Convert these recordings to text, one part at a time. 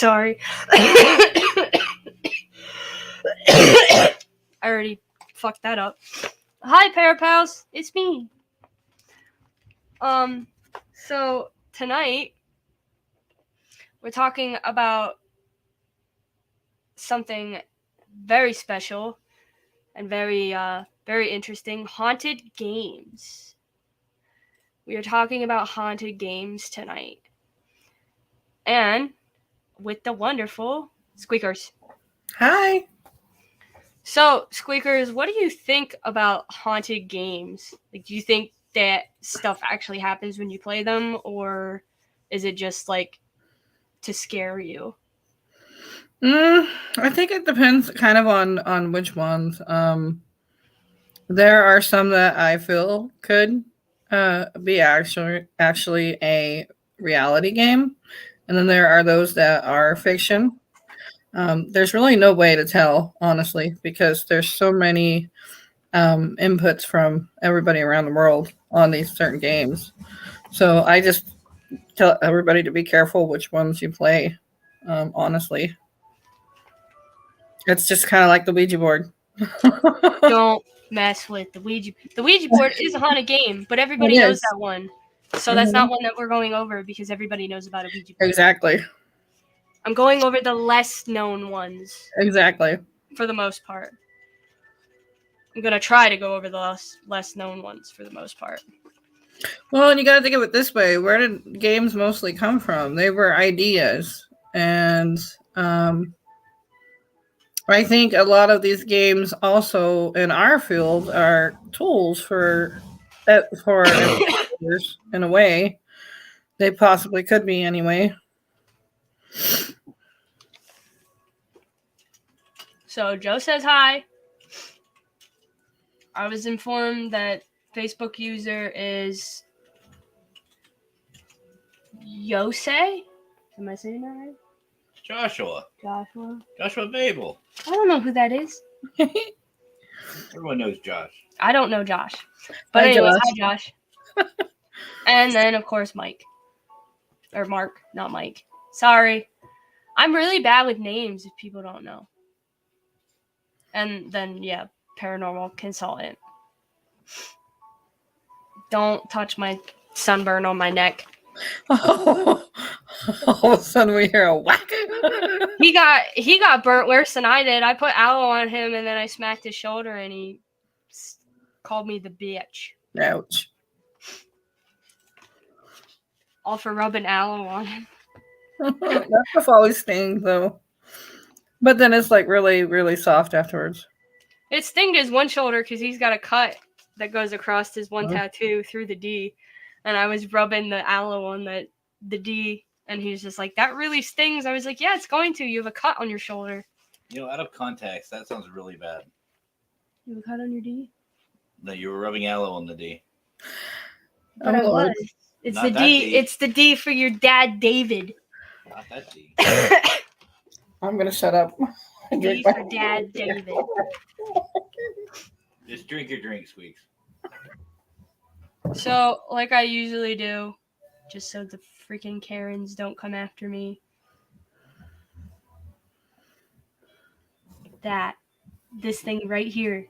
Sorry. I already fucked that up. Hi, Parapals. It's me. So tonight we're talking about something very special and very interesting. Haunted games. We are talking about haunted games tonight. And with the wonderful Squeakers. Hi. So, Squeakers, what do you think about haunted games? Like, do you think that stuff actually happens when you play them, or is it just like to scare you? I think it depends kind of on which ones. There are some that I feel could be actually a reality game, and then there are those that are fiction. There's really no way to tell, honestly, because there's so many inputs from everybody around the world on these certain games. So I just tell everybody to be careful which ones you play. Honestly, it's just kind of like the Ouija board. Don't mess with the Ouija. The Ouija board is a haunted game, but everybody knows that one. So that's not one that we're going over because everybody knows about a Ouija board. Exactly. I'm going over the less known ones. Exactly. For the most part. I'm going to try to go over the less known ones for the most part. Well, and you got to think of it this way. Where did games mostly come from? They were ideas. And I think a lot of these games also in our field are tools for in a way. They possibly could be anyway. So Joe says hi. I was informed that Facebook user is Yosei. Am I saying that right? Joshua Babel. I don't know who that is. Everyone knows Josh. I don't know Josh. But anyways, hi Josh. And then, of course, Mike. Or Mark, not Mike. Sorry. I'm really bad with names if people don't know. And then, yeah, paranormal consultant. Don't touch my sunburn on my neck. All of a sudden we hear a whack. He got burnt worse than I did. I put aloe on him and then I smacked his shoulder and he called me the bitch. Ouch. All for rubbing aloe on him. That stuff always stings though. But then it's like really, really soft afterwards. It stinged his one shoulder because he's got a cut that goes across his one tattoo through the D. And I was rubbing the aloe on the D. And he was just like, that really stings. I was like, yeah, it's going to. You have a cut on your shoulder. You know, out of context, that sounds really bad. You have a cut on your D? No, you were rubbing aloe on the D. But I was. It's the D. It's the D for your dad, David. Not that D. I'm going to shut up. D for dad, David. Just drink your drink, Squeaks. So, like I usually do, just so the freaking Karens don't come after me. This thing right here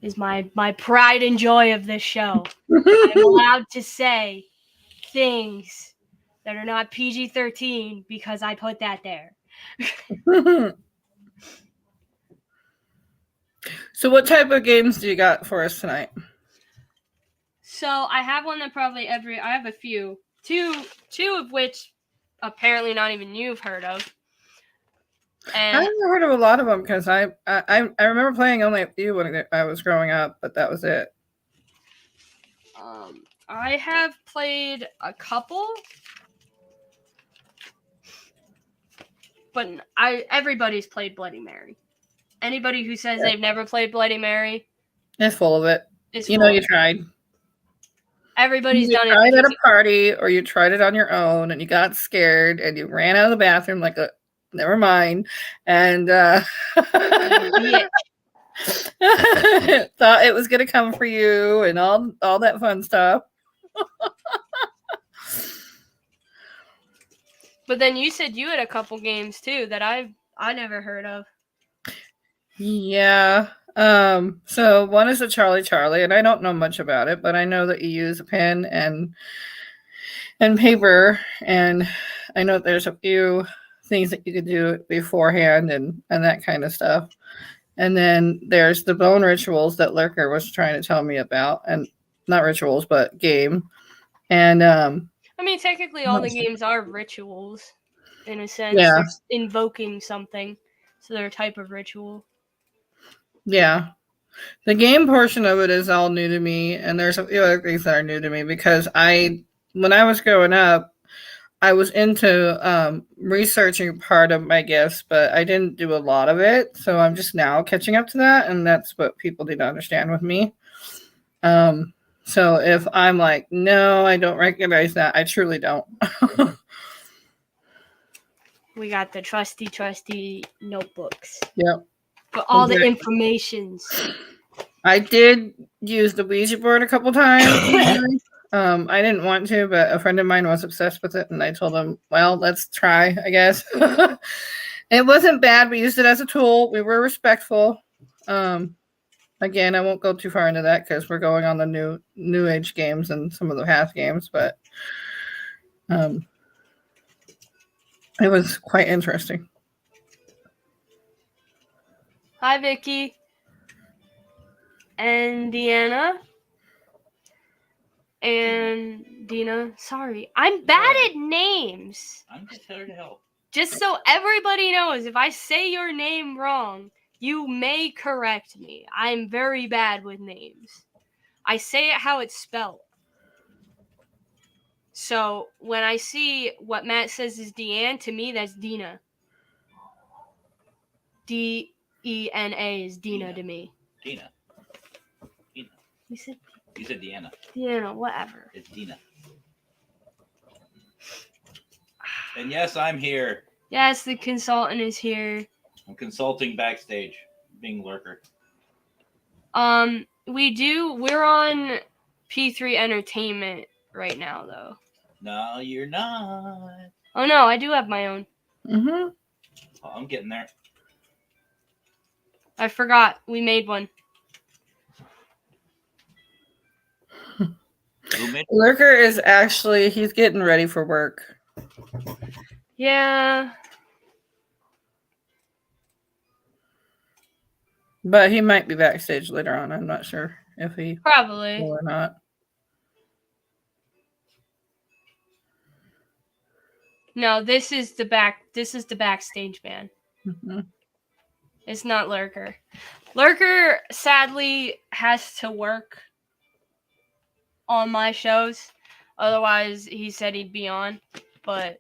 is my pride and joy of this show. I'm allowed to say things that are not PG-13 because I put that there. So what type of games do you got for us tonight? So I have one that I have a few. Two of which apparently not even you've heard of. And I've never heard of a lot of them because I remember playing only a few when I was growing up, but that was it. I have played a couple, but everybody's played Bloody Mary. Anybody who says they've never played Bloody Mary is full of it. You tried. Everybody's done it. You tried at a party, or you tried it on your own, and you got scared, and you ran out of the bathroom like a never mind, and thought it was gonna come for you, and all that fun stuff. But then you said you had a couple games too that I never heard of. Yeah. So one is a Charlie, and I don't know much about it, but I know that you use a pen and paper, and I know there's a few things that you could do beforehand and that kind of stuff. And then there's the bone rituals that Lurker was trying to tell me about, and not rituals, but game. And I mean, technically, all the games are rituals, in a sense. Yeah. They're invoking something, so they're a type of ritual. Yeah. The game portion of it is all new to me, and there's a few other things that are new to me because when I was growing up, I was into researching part of my gifts, but I didn't do a lot of it. So I'm just now catching up to that, and that's what people need to understand with me. So if I'm like, no, I don't recognize that, I truly don't. We got the trusty notebooks. Yep. For all the informations. I did use the Ouija board a couple times. I didn't want to, but a friend of mine was obsessed with it, and I told him, well, let's try, I guess. It wasn't bad. We used it as a tool. We were respectful. Again, I won't go too far into that because we're going on the new age games and some of the past games, but it was quite interesting. Hi, Vicky. And Deanna. And Dina. Sorry. I'm bad at names. I'm just here to help. Just so everybody knows, if I say your name wrong, you may correct me. I'm very bad with names. I say it how it's spelled. So when I see what Matt says is Deanne, to me that's Dina. D-E-N-A is Dina to me. Dina. You said Deanna. Deanna, whatever. It's Dina. And yes, I'm here. Yes, the consultant is here. I'm consulting backstage, being Lurker. We're on P3 Entertainment right now, though. No, you're not. Oh, no, I do have my own. Mm-hmm. Oh, I'm getting there. I forgot. We made one. Lurker is he's getting ready for work. Yeah. But he might be backstage later on. I'm not sure if he Probably will or not. No, this is the backstage man. Mm-hmm. It's not Lurker. Lurker sadly has to work on my shows. Otherwise, he said he'd be on. But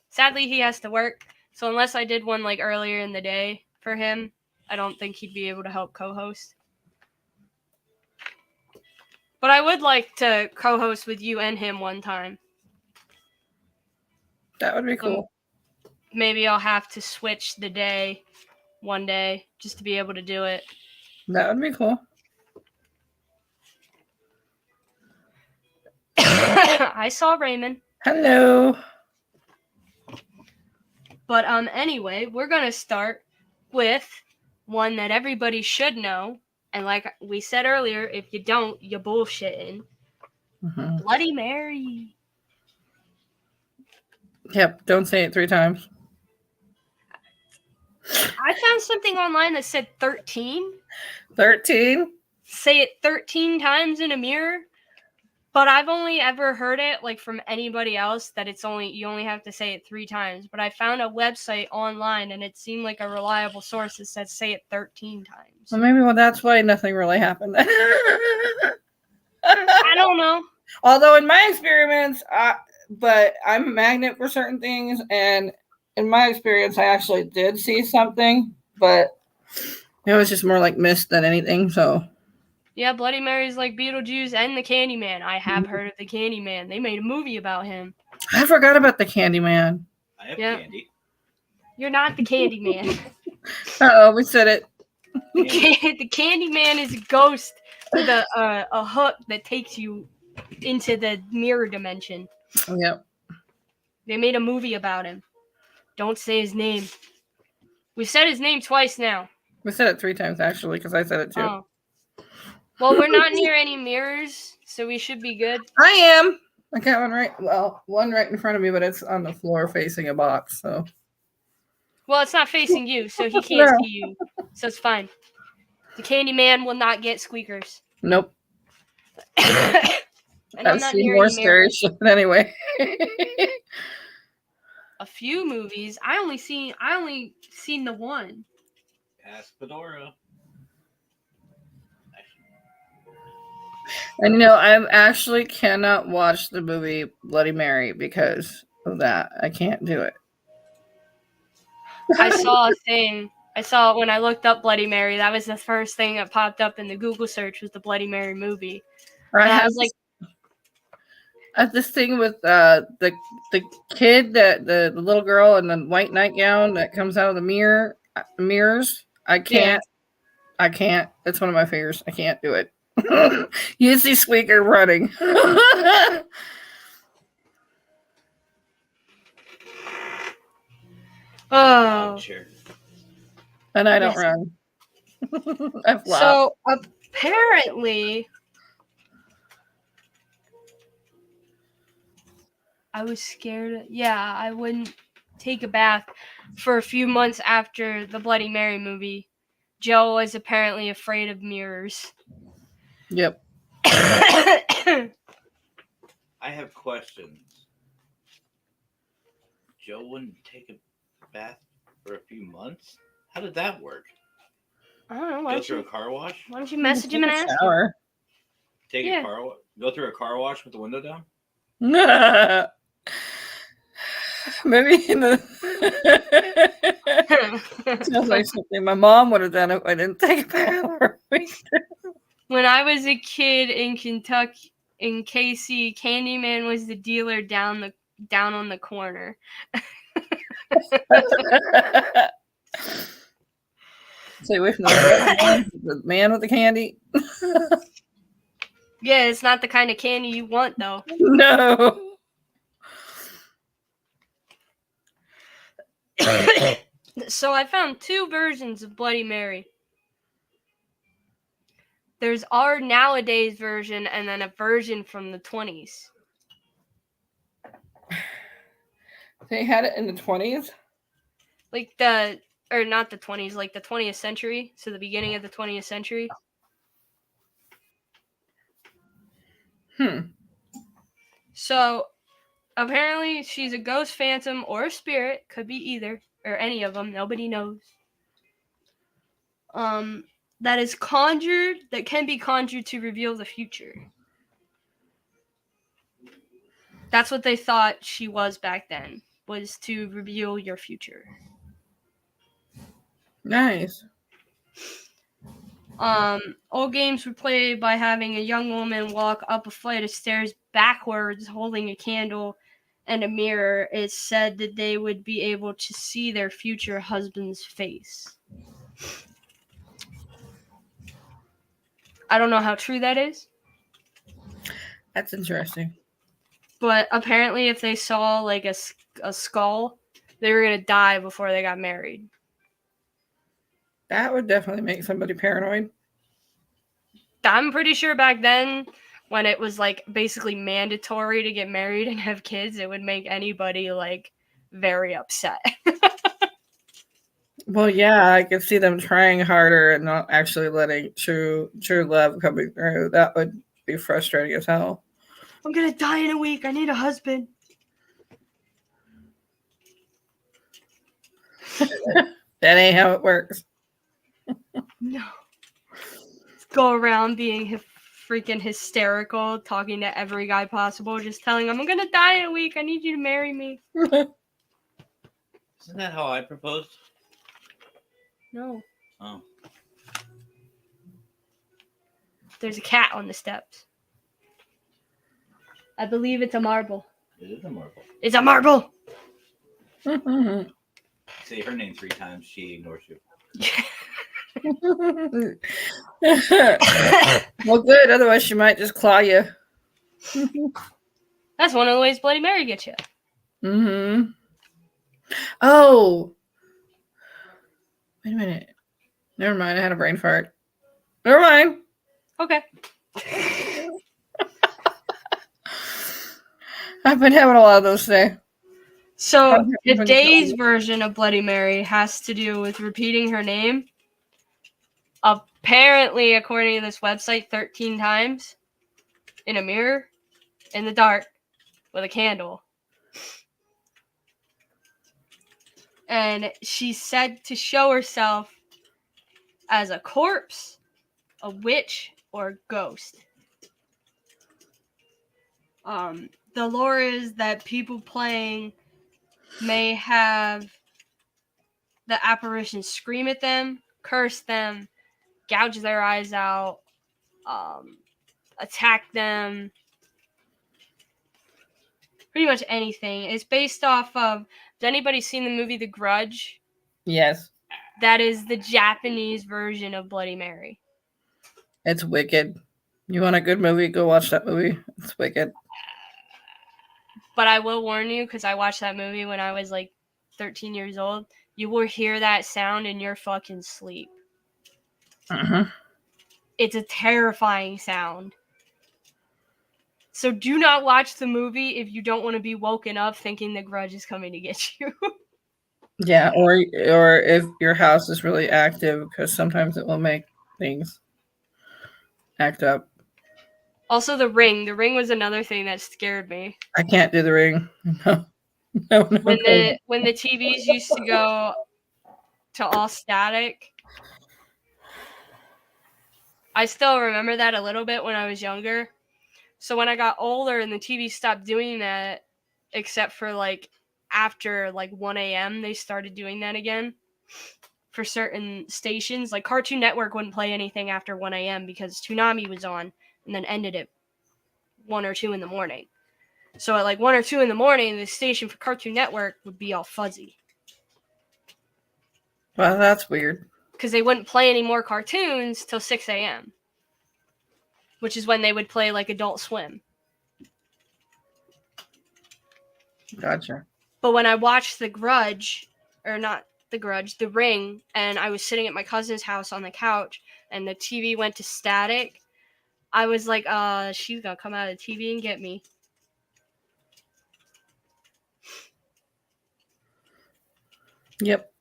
sadly, he has to work. So unless I did one like earlier in the day for him, I don't think he'd be able to help co-host. But I would like to co-host with you and him one time. That would be cool. Maybe I'll have to switch the day one day just to be able to do it. That would be cool. I saw Raymond. Hello. But anyway, we're going to start with one that everybody should know. And like we said earlier, if you don't, you're bullshitting. Mm-hmm. Bloody Mary. Yep, don't say it 3 times. I found something online that said 13. 13? Say it 13 times in a mirror. But I've only ever heard it like from anybody else that you only have to say it 3 times. But I found a website online and it seemed like a reliable source that said say it 13 times. Well, that's why nothing really happened. I don't know. Although in my experiments, but I'm a magnet for certain things, and in my experience, I actually did see something, but it was just more like mist than anything. So yeah, Bloody Mary's like Beetlejuice and the Candyman. I have heard of the Candyman. They made a movie about him. I forgot about the Candyman. I have candy. You're not the Candyman. Uh-oh, we said it. The Candyman is a ghost with a hook that takes you into the mirror dimension. Yep. They made a movie about him. Don't say his name. We said his name twice now. We said it 3 times, actually, because I said it too. Oh. Well, we're not near any mirrors, so we should be good. I am. I got one right in front of me, but it's on the floor facing a box, so. Well, it's not facing you, so he can't see you. So it's fine. The Candyman will not get squeakers. Nope. And I've seen more scary shit anyway. A few movies. I only seen the one. Ask Fedora. And I actually cannot watch the movie Bloody Mary because of that. I can't do it. I saw a thing. I saw when I looked up Bloody Mary. That was the first thing that popped up in the Google search was the Bloody Mary movie. I was like, this thing with the kid, the little girl in the white nightgown that comes out of the mirrors. I can't. Yeah. I can't. It's one of my fears. I can't do it. You see Squeaker running. Oh. Sure. And I don't run. I've laughed. So apparently, I was scared. Yeah, I wouldn't take a bath for a few months after the Bloody Mary movie. Joe was apparently afraid of mirrors. Yep. I have questions. Joe wouldn't take a bath for a few months? How did that work? I don't know. Go through a car wash? Why don't you message him and ask him? Take a car go through a car wash with the window down? Maybe sounds like something my mom would have done if I didn't take a bath. When I was a kid in Kentucky, in KC, Candyman was the dealer down on the corner. Stay away from the man with the candy. Yeah, it's not the kind of candy you want, though. No. So I found 2 versions of Bloody Mary. There's our nowadays version and then a version from the 20s. They had it in the 20s? Like not the 20s, like the 20th century. So the beginning of the 20th century. So apparently she's a ghost, phantom, or a spirit. Could be either or any of them. Nobody knows. That can be conjured to reveal the future. That's what they thought she was back then, was to reveal your future. Nice. Old games were played by having a young woman walk up a flight of stairs backwards, holding a candle and a mirror. It's said that they would be able to see their future husband's face. I don't know how true that is. That's interesting. But apparently if they saw like a skull, they were going to die before they got married. That would definitely make somebody paranoid. I'm pretty sure back then, when it was like basically mandatory to get married and have kids, it would make anybody like very upset. Well, yeah, I could see them trying harder and not actually letting true love coming through. That would be frustrating as hell. I'm gonna die in a week. I need a husband. That ain't how it works. No. Go around being freaking hysterical, talking to every guy possible, just telling them, I'm gonna die in a week. I need you to marry me. Isn't that how I proposed? No. Oh. There's a cat on the steps. I believe it's a marble. It is a marble. It's a marble! Say her name 3 times, she ignores you. Well, good. Otherwise, she might just claw you. That's one of the ways Bloody Mary gets you. Mm-hmm. Oh, wait a minute. Never mind. I had a brain fart. Never mind. Okay. I've been having a lot of those today. So today's version of Bloody Mary has to do with repeating her name, apparently, according to this website, 13 times in a mirror in the dark with a candle. And she's said to show herself as a corpse, a witch, or a ghost. The lore is that people playing may have the apparition scream at them, curse them, gouge their eyes out, attack them, pretty much anything. It's based off of, has anybody seen the movie The Grudge? Yes. That is the Japanese version of Bloody Mary. It's wicked. You want a good movie? Go watch that movie. It's wicked. But I will warn you, because I watched that movie when I was like 13 years old, you will hear that sound in your fucking sleep. Uh-huh. It's a terrifying sound. So do not watch the movie if you don't want to be woken up thinking the Grudge is coming to get you. Yeah, or if your house is really active, because sometimes it will make things act up. Also, The Ring. The Ring was another thing that scared me. I can't do The Ring. No. When the TVs used to go to all static, I still remember that a little bit when I was younger. So when I got older and the TV stopped doing that, except for like after like 1 a.m., they started doing that again for certain stations. Like Cartoon Network wouldn't play anything after 1 a.m. because Toonami was on and then ended at 1 or 2 in the morning. So at like 1 or 2 in the morning, the station for Cartoon Network would be all fuzzy. Well, that's weird. Because they wouldn't play any more cartoons till 6 a.m., which is when they would play like Adult Swim. Gotcha. But when I watched The Grudge, or not The Grudge, The Ring, and I was sitting at my cousin's house on the couch, and the TV went to static, I was like, she's gonna come out of the TV and get me. Yep.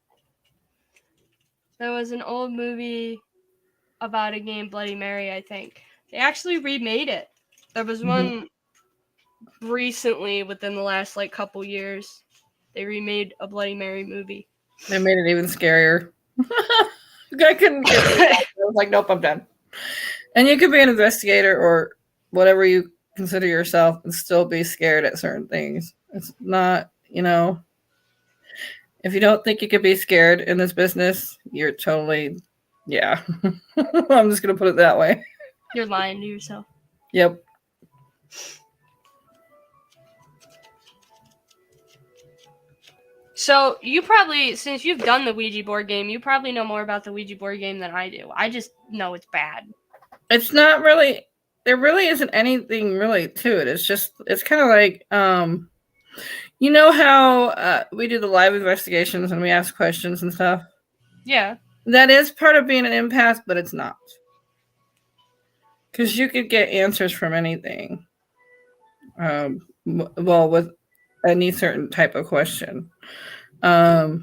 There was an old movie about a game, Bloody Mary, I think. They actually remade it. There was one recently, within the last like couple years. They remade a Bloody Mary movie. They made it even scarier. I couldn't get it. I was like, nope, I'm done. And you could be an investigator or whatever you consider yourself and still be scared at certain things. It's not, if you don't think you could be scared in this business, you're totally, yeah. I'm just going to put it that way. You're lying to yourself. Yep. So you probably, since you've done the Ouija board game, you probably know more about the Ouija board game than I do. I just know it's bad. It's not really, there really isn't anything really to it. It's kind of like, you know how we do the live investigations and we ask questions and stuff? Yeah. That is part of being an empath, but it's not. Because you could get answers from anything. Well, with any certain type of question. The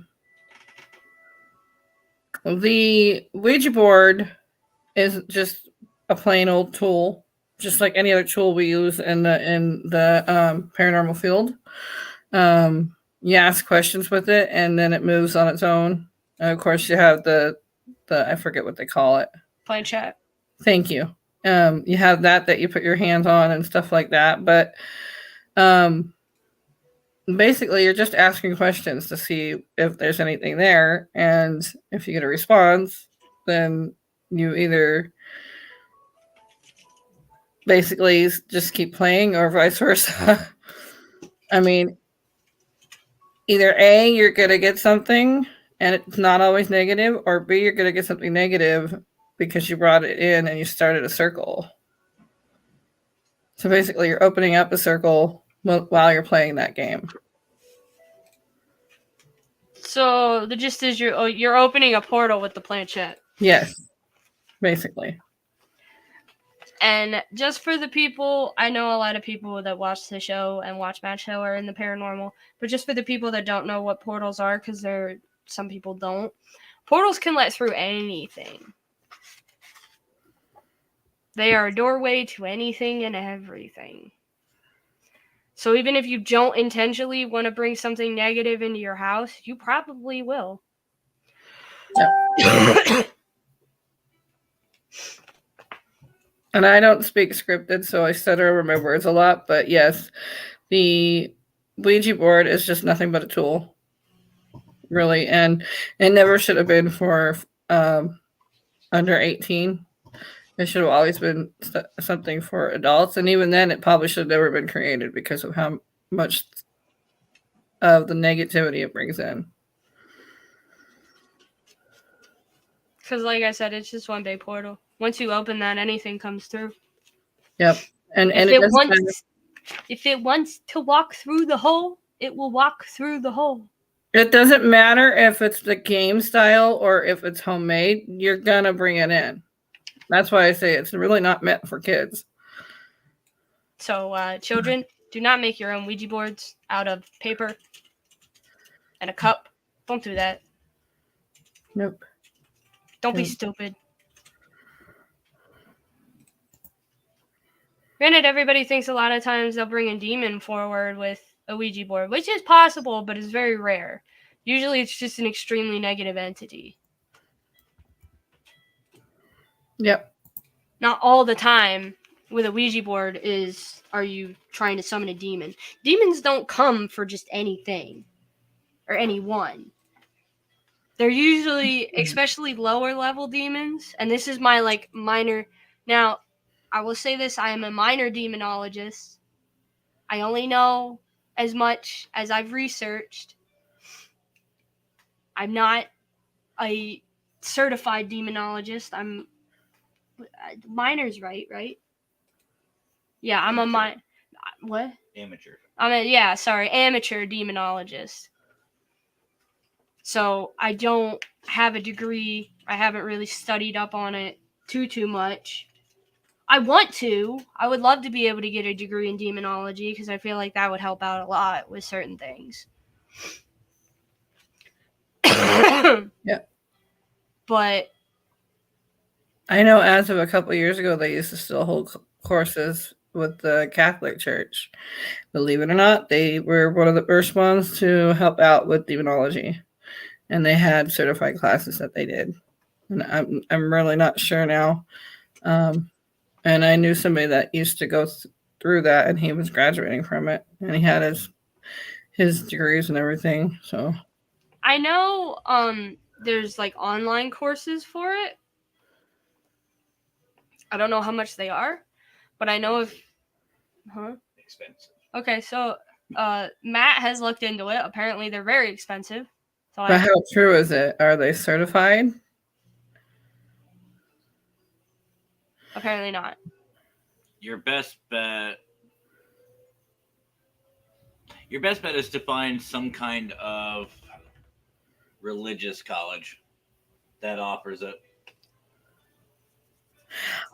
Ouija board is just a plain old tool, just like any other tool we use in the paranormal field. You ask questions with it, and then it moves on its own. And of course, you have the I forget what they call it. Planchette. Thank you. You have that you put your hands on and stuff like that, but basically you're just asking questions to see if there's anything there, and if you get a response, then you either basically just keep playing or vice versa. I mean, either A, you're going to get something and it's not always negative, or B, you're going to get something negative because you brought it in and you started a circle. So basically you're opening up a circle while you're playing that game. So the gist is you're opening a portal with the planchette. Yes, basically. And just for the people, I know a lot of people that watch the show and watch Matt's show are in the paranormal, but just for the people that don't know what portals are, because some people don't, portals can let through anything. They are a doorway to anything and everything. So even if you don't intentionally want to bring something negative into your house, you probably will. Yep. And I don't speak scripted, so I stutter over my words a lot. But yes, the Ouija board is just nothing but a tool, really. And it never should have been for under 18. It should have always been something for adults. And even then, it probably should have never been created because of how much of the negativity it brings in. Because like I said, it's just one big portal. Once you open that, anything comes through. Yep. And if it wants to walk through the hole, it will walk through the hole. It doesn't matter if it's the game style or if it's homemade, you're gonna bring it in. That's why I say it's really not meant for kids. So children, do not make your own Ouija boards out of paper and a cup. Don't do that. Nope. Don't be stupid. Granted, everybody thinks a lot of times they'll bring a demon forward with a Ouija board, which is possible, but it's very rare. Usually it's just an extremely negative entity. Yep. Not all the time with a Ouija board are you trying to summon a demon. Demons don't come for just anything or anyone. They're usually, especially lower level demons, and this is my minor. Now, I will say this, I am a minor demonologist. I only know as much as I've researched. I'm not a certified demonologist. I'm minor's right? Yeah, I'm a what? Amateur. Amateur demonologist. So I don't have a degree. I haven't really studied up on it too much. I want to. I would love to be able to get a degree in demonology because I feel like that would help out a lot with certain things. Yeah. But I know as of a couple of years ago, they used to still hold courses with the Catholic Church. Believe it or not, they were one of the first ones to help out with demonology. And they had certified classes that they did. And I'm really not sure now. And I knew somebody that used to go through that, and he was graduating from it, and he had his degrees and everything. So I know there's online courses for it. I don't know how much they are, but I know Expensive. Okay, so Matt has looked into it. Apparently, they're very expensive. So but how true is it? Are they certified? Apparently not. Your best bet is to find some kind of religious college that offers it.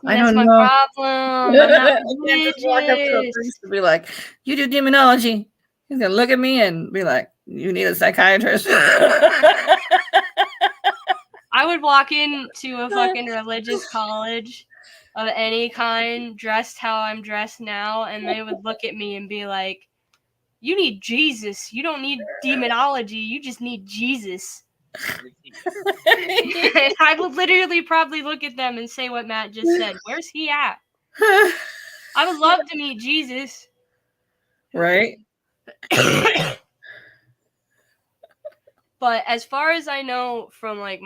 That's my problem. I'm not religious. Just walk up to a priest and be like, "You do demonology." He's gonna look at me and be like, "You need a psychiatrist." I would walk into a fucking religious college of any kind, dressed how I'm dressed now, and they would look at me and be like, "You need Jesus. You don't need demonology. You just need Jesus." I would literally probably look at them and say what Matt just said. Where's he at? I would love to meet Jesus. Right? But as far as I know from my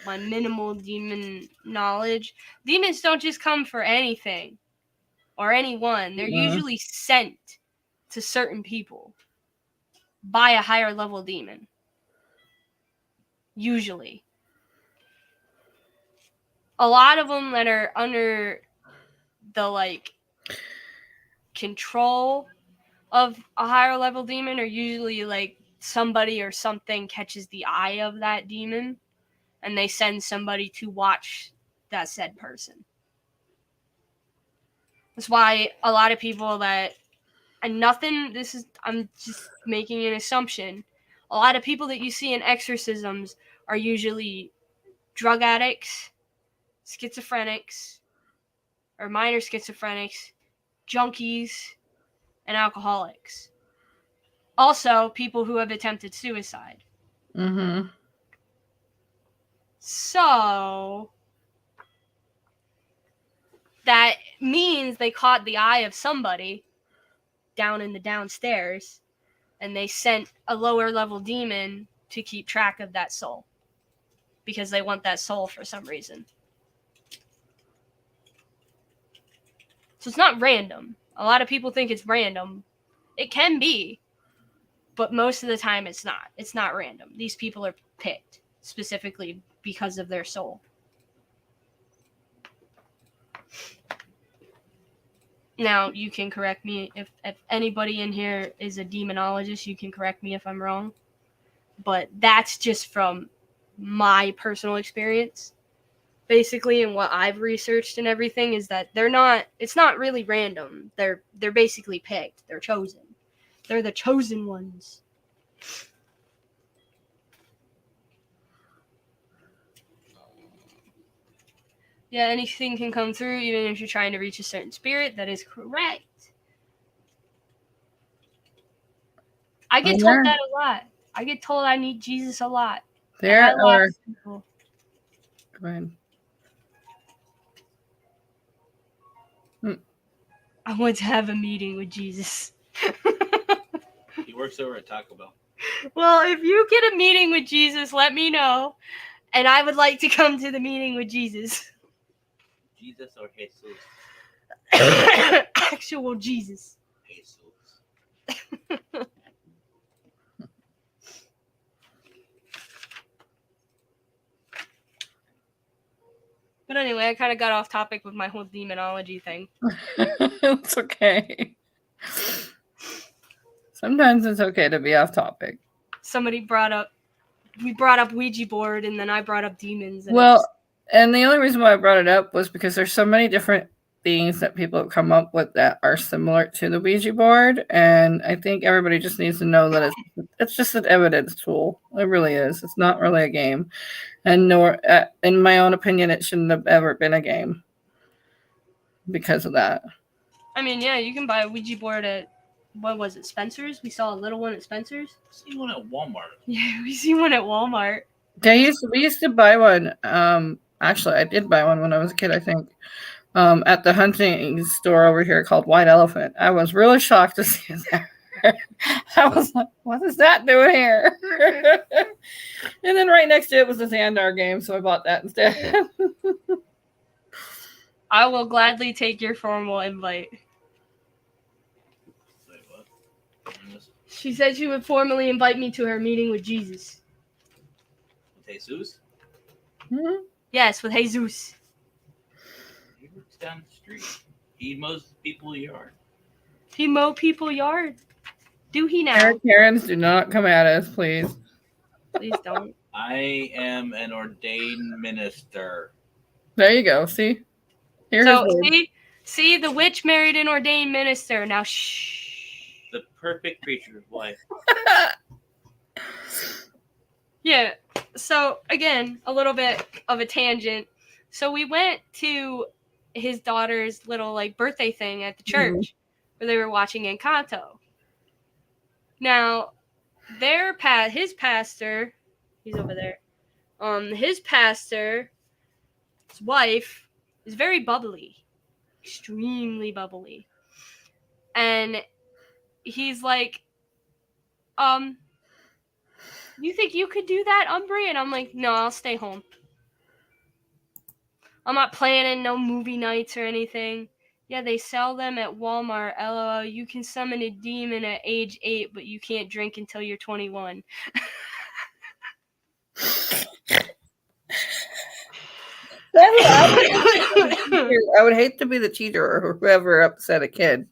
minimal demon knowledge, demons don't just come for anything or anyone. They're usually sent to certain people by a higher level demon. Usually. A lot of them that are under the control of a higher level demon are usually somebody or something catches the eye of that demon, and they send somebody to watch that said person. That's why a lot of people that, and I'm just making an assumption, a lot of people that you see in exorcisms are usually drug addicts, schizophrenics, or minor schizophrenics, junkies, and alcoholics. Also, people who have attempted suicide. Mm-hmm. So that means they caught the eye of somebody down in the downstairs, and they sent a lower level demon to keep track of that soul because they want that soul for some reason. So it's not random. A lot of people think it's random. It can be, but most of the time it's not. It's not random. These people are picked specifically because of their soul. Now, you can correct me if anybody in here is a demonologist, you can correct me if I'm wrong. But that's just from my personal experience. Basically, and what I've researched and everything is that it's not really random. They're basically picked. They're chosen. They're the chosen ones. Yeah, anything can come through, even if you're trying to reach a certain spirit. That is correct. I get told that a lot. I get told I need Jesus a lot. There are. Go ahead. I want to have a meeting with Jesus. He works over at Taco Bell. Well, if you get a meeting with Jesus, let me know. And I would like to come to the meeting with Jesus. Jesus or Jesus? Actual Jesus. Jesus. But anyway, I kind of got off topic with my whole demonology thing. It's okay. Sometimes it's okay to be off topic. We brought up Ouija board, and then I brought up demons. And and the only reason why I brought it up was because there's so many different things that people have come up with that are similar to the Ouija board, and I think everybody just needs to know that it's just an evidence tool. It really is. It's not really a game, and nor, in my own opinion, it shouldn't have ever been a game because of that. I mean, yeah, you can buy a Ouija board at, what was it, Spencer's? We saw a little one at Spencer's. I see one at Walmart. Yeah, we see one at Walmart. We used to buy one. Actually, I did buy one when I was a kid, I think. At the hunting store over here called White Elephant. I was really shocked to see it there. I was like, what is that doing here? And then right next to it was the Xandar game, so I bought that instead. I will gladly take your formal invite. Wait, what? She said she would formally invite me to her meeting with Jesus. With Jesus? Mm-hmm. Yes, with Jesus. He works down the street. He mows people's yard. He mow people's yard. Do he now? Karens, do not come at us, please. Please don't. I am an ordained minister. There you go. See? See, the witch married an ordained minister. Now, shh. The perfect preacher's wife. Yeah. So, again, a little bit of a tangent. So, we went to his daughter's little, birthday thing at the church where they were watching Encanto. Now, his pastor, he's over there. His pastor's wife is very bubbly, extremely bubbly, and he's like, you think you could do that, Umbry? And I'm like, no, I'll stay home. I'm not planning no movie nights or anything. Yeah, they sell them at Walmart. LOL, you can summon a demon at age 8, but you can't drink until you're 21. I would hate to be the teacher or whoever upset a kid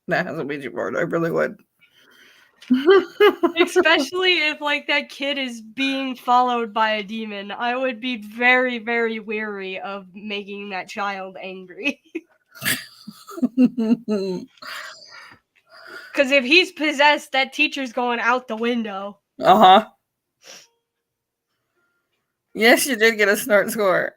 that has a Ouija board. I really would. Especially if like that kid is being followed by a demon. I would be very, very weary of making that child angry. Because if he's possessed, that teacher's going out the window. Uh-huh. Yes, you did get a snort score.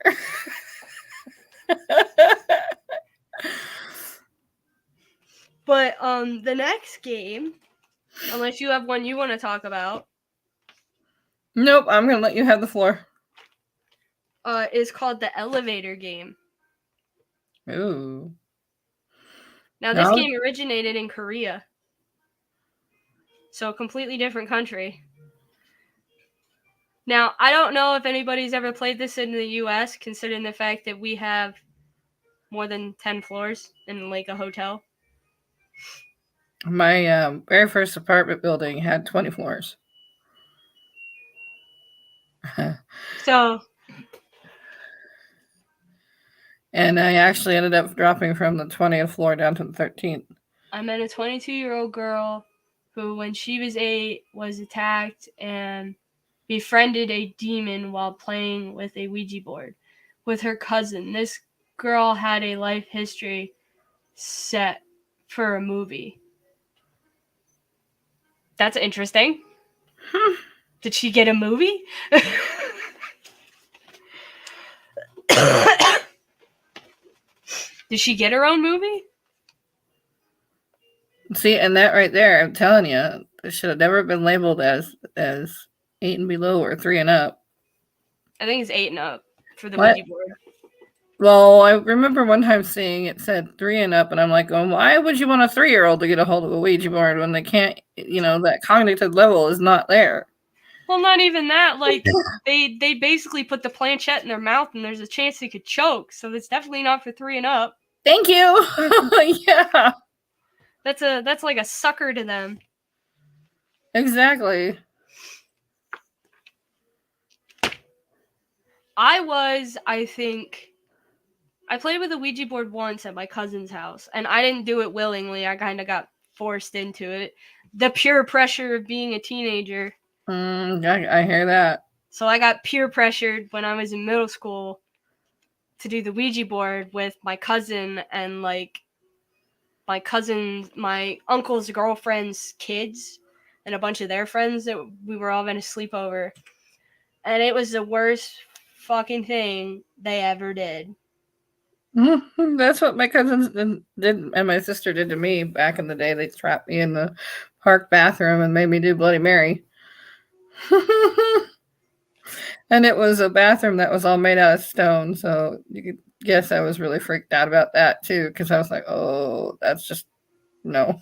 But the next game, unless you have one you want to talk about. Nope, I'm gonna let you have the floor. Is called the elevator game. Ooh. Now this game originated in Korea. So a completely different country. Now, I don't know if anybody's ever played this in the US, considering the fact that we have more than 10 floors in like a hotel. My very first apartment building had 20 floors. So. And I actually ended up dropping from the 20th floor down to the 13th. I met a 22-year-old girl who, when she was 8, was attacked and befriended a demon while playing with a Ouija board with her cousin. This girl had a life history set for a movie. That's interesting. Did she get a movie? Did she get her own movie? See, and that right there, I'm telling you, it should have never been labeled as 8 and below or 3 and up. I think it's 8 and up for the Ouija board. Well, I remember one time seeing it said 3 and up, and I'm like, well, why would you want a 3-year-old to get a hold of a Ouija board when they can't, that cognitive level is not there? Well, not even that. Like, they basically put the planchette in their mouth, and there's a chance they could choke. So it's definitely not for 3 and up. Thank you. Yeah. That's like a sucker to them. Exactly. I think, I played with a Ouija board once at my cousin's house, and I didn't do it willingly. I kind of got forced into it. The pure pressure of being a teenager. I hear that. So I got peer pressured when I was in middle school to do the Ouija board with my cousin and like my uncle's girlfriend's kids and a bunch of their friends that we were all going to sleep over. And it was the worst fucking thing they ever did. That's what my cousins did and my sister did to me back in the day. They trapped me in the park bathroom and made me do Bloody Mary. And it was a bathroom that was all made out of stone, so you could guess I was really freaked out about that too, because I was like, oh, that's just no.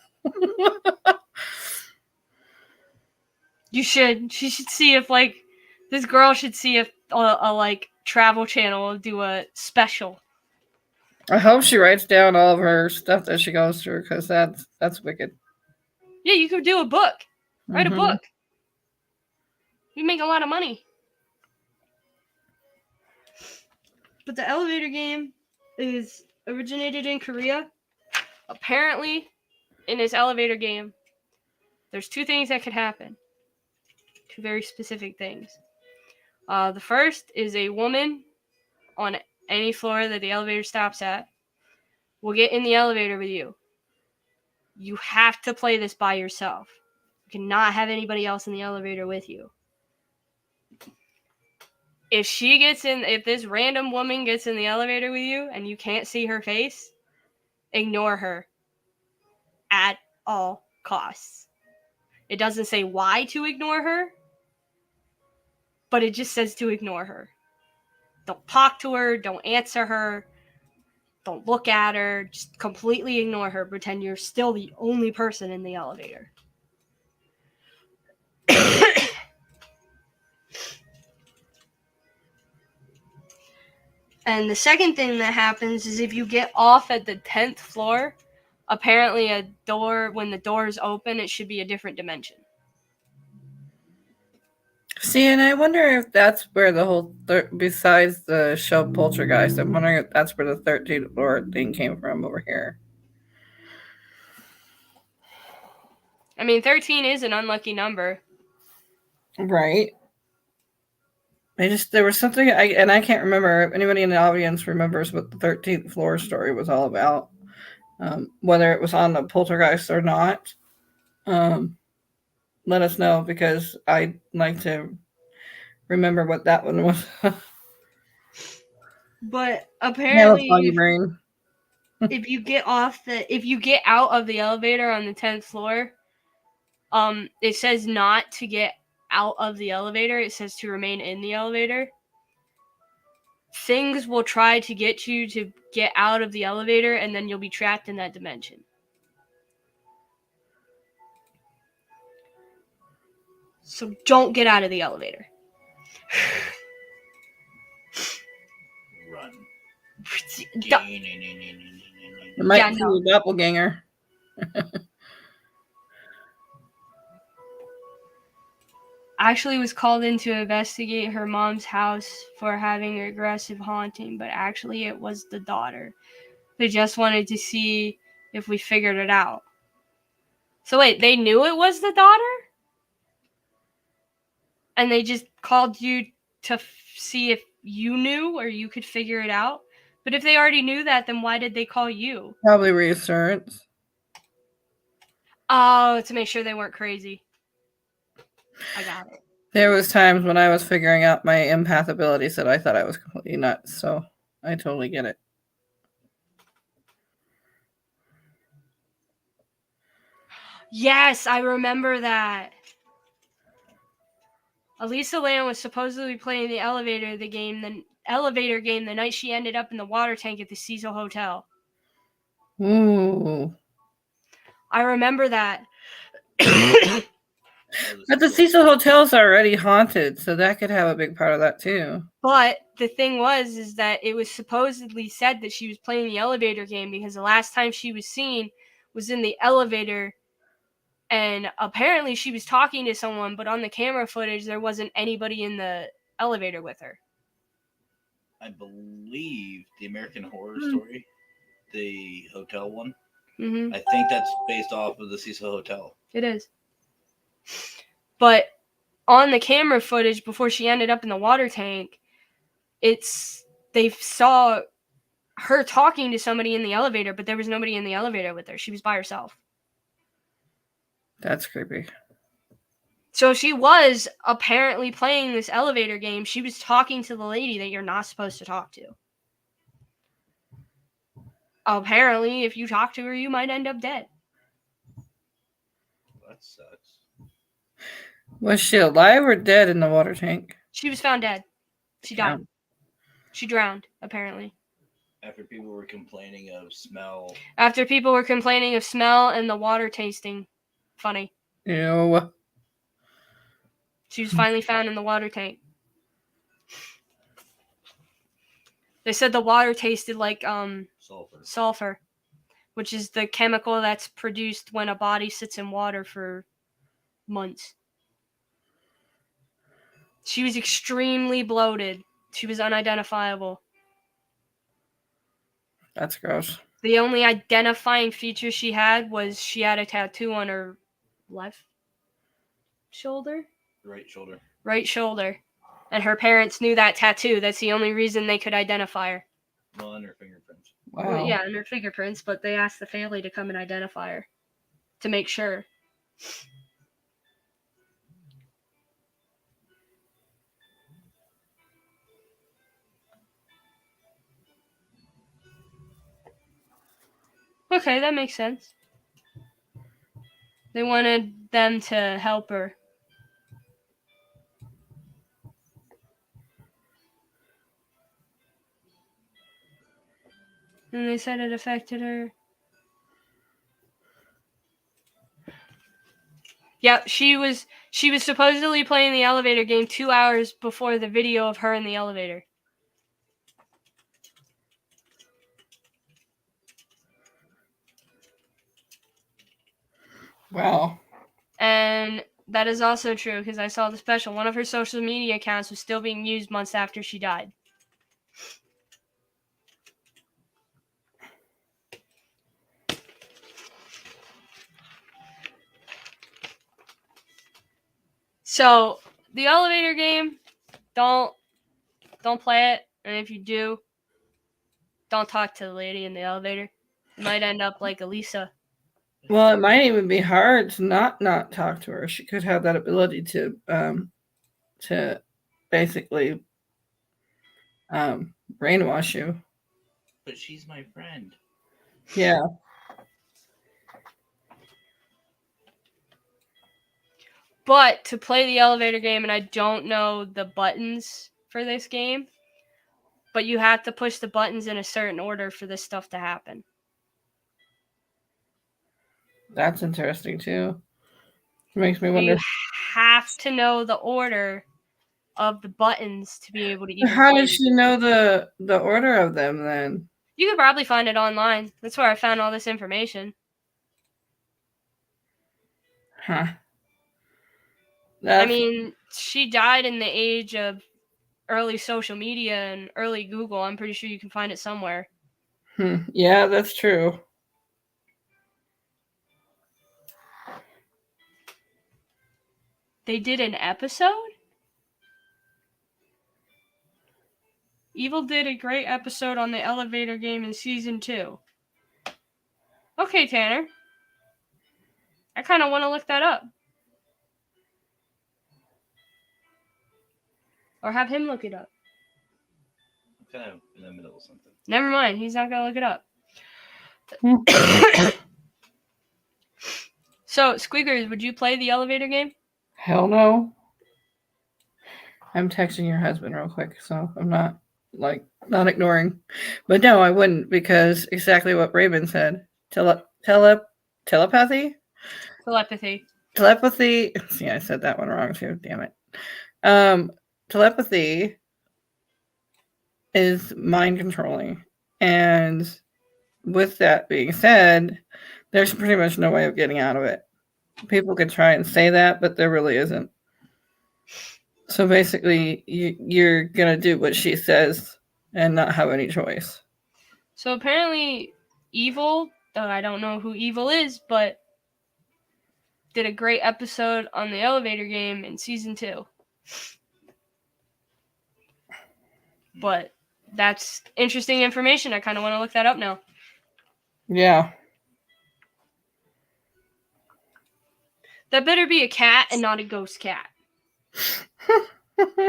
She should see if like this girl should see if a like Travel Channel will do a special. I hope she writes down all of her stuff that she goes through, because that's wicked. Yeah, you could do a book. Write a book. You make a lot of money. But the elevator game is originated in Korea. Apparently, in this elevator game, there's 2 things that could happen. 2 very specific things. The first is a woman on any floor that the elevator stops at will get in the elevator with you. You have to play this by yourself. You cannot have anybody else in the elevator with you. If this random woman gets in the elevator with you and you can't see her face, ignore her at all costs. It doesn't say why to ignore her, but it just says to ignore her. Don't talk to her, don't answer her, don't look at her, just completely ignore her. Pretend you're still the only person in the elevator. And the second thing that happens is if you get off at the 10th floor, apparently when the door is open, it should be a different dimension. See, and I wonder if that's where the whole, besides the show Poltergeist, I'm wondering if that's where the 13th floor thing came from over here. I mean, 13 is an unlucky number. Right. There was something, I can't remember if anybody in the audience remembers what the 13th floor story was all about. Whether it was on the poltergeist or not. Let us know, because I'd like to remember what that one was. But I have a apparently, foggy brain. if you get out of the elevator on the 10th floor, it says not to get out of the elevator. It says to remain in the elevator. Things will try to get you to get out of the elevator, and then you'll be trapped in that dimension. So don't get out of the elevator. Run. It might be a doppelganger. Actually was called in to investigate her mom's house for having aggressive haunting, but actually it was the daughter. They just wanted to see if we figured it out. So wait, they knew it was the daughter? And they just called you to see if you knew or you could figure it out? But if they already knew that, then why did they call you? Probably reassurance. Oh, to make sure they weren't crazy. I got it. There was times when I was figuring out my empath abilities that I thought I was completely nuts, so I totally get it. Yes, I remember that. Elisa Lam was supposedly playing the elevator game the night she ended up in the water tank at the Cecil Hotel. Ooh. I remember that. But the Cecil Hotel's already haunted, so that could have a big part of that too. But the thing is that it was supposedly said that she was playing the elevator game because the last time she was seen was in the elevator, and apparently she was talking to someone, but on the camera footage there wasn't anybody in the elevator with her. I believe the American Horror Story, the hotel one. Mm-hmm. I think that's based off of the Cecil Hotel. It is. But on the camera footage before she ended up in the water tank, they saw her talking to somebody in the elevator, but there was nobody in the elevator with her. She was by herself. That's creepy. So she was apparently playing this elevator game. She was talking to the lady that you're not supposed to talk to. Apparently, if you talk to her, you might end up dead. That sucks. Was she alive or dead in the water tank? She was found dead. She died. She drowned, apparently. After people were complaining of smell. After people were complaining of smell and the water tasting funny. Ew. She was finally found in the water tank. They said the water tasted like sulfur, which is the chemical that's produced when a body sits in water for months. She was extremely bloated. She was unidentifiable. That's gross. The only identifying feature she had was she had a tattoo on her left shoulder? Right shoulder. Right shoulder. And her parents knew that tattoo. That's the only reason they could identify her. Well, and her fingerprints. Wow. Well, yeah, and her fingerprints, but they asked the family to come and identify her to make sure. Okay, that makes sense. They wanted them to help her. And they said it affected her. Yep, she was supposedly playing the elevator game 2 hours before the video of her in the elevator. Wow. And that is also true because I saw the special. One of her social media accounts was still being used months after she died. So the elevator game, don't play it, and if you do, don't talk to the lady in the elevator. You might end up like Elisa. Well, it might even be hard to not talk to her. She could have that ability to basically brainwash you. But she's my friend. Yeah. But to play the elevator game, and I don't know the buttons for this game, but you have to push the buttons in a certain order for this stuff to happen. That's interesting too. It makes me wonder. You have to know the order of the buttons to be able to even How play. does she know the order of them then? You could probably find it online. That's where I found all this information. Huh. I mean, she died in the age of early social media and early Google. I'm pretty sure you can find it somewhere. Yeah, that's true. They did an episode? Evil did a great episode on the elevator game in season 2. Okay, Tanner. I kind of want to look that up. Or have him look it up. I'm kind of in the middle of something. Never mind. He's not going to look it up. So, Squeakers, would you play the elevator game? Hell no. I'm texting your husband real quick, so I'm not ignoring. But no, I wouldn't, because exactly what Raven said. Telepathy? Telepathy. See, I said that one wrong too. Damn it. Telepathy is mind controlling. And with that being said, there's pretty much no way of getting out of it. People could try and say that, but there really isn't. So basically, you're going to do what she says and not have any choice. So apparently, Evil, though I don't know who Evil is, but did a great episode on the elevator game in season 2. But that's interesting information. I kind of want to look that up now. Yeah. That better be a cat and not a ghost cat.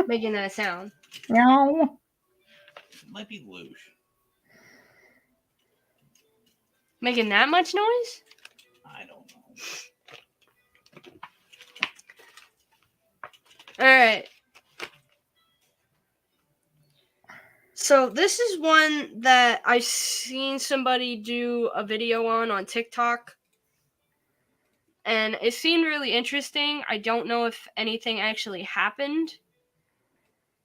Making that sound. No. It might be Luge. Making that much noise? I don't know. Alright. So this is one that I've seen somebody do a video on TikTok. And it seemed really interesting. I don't know if anything actually happened.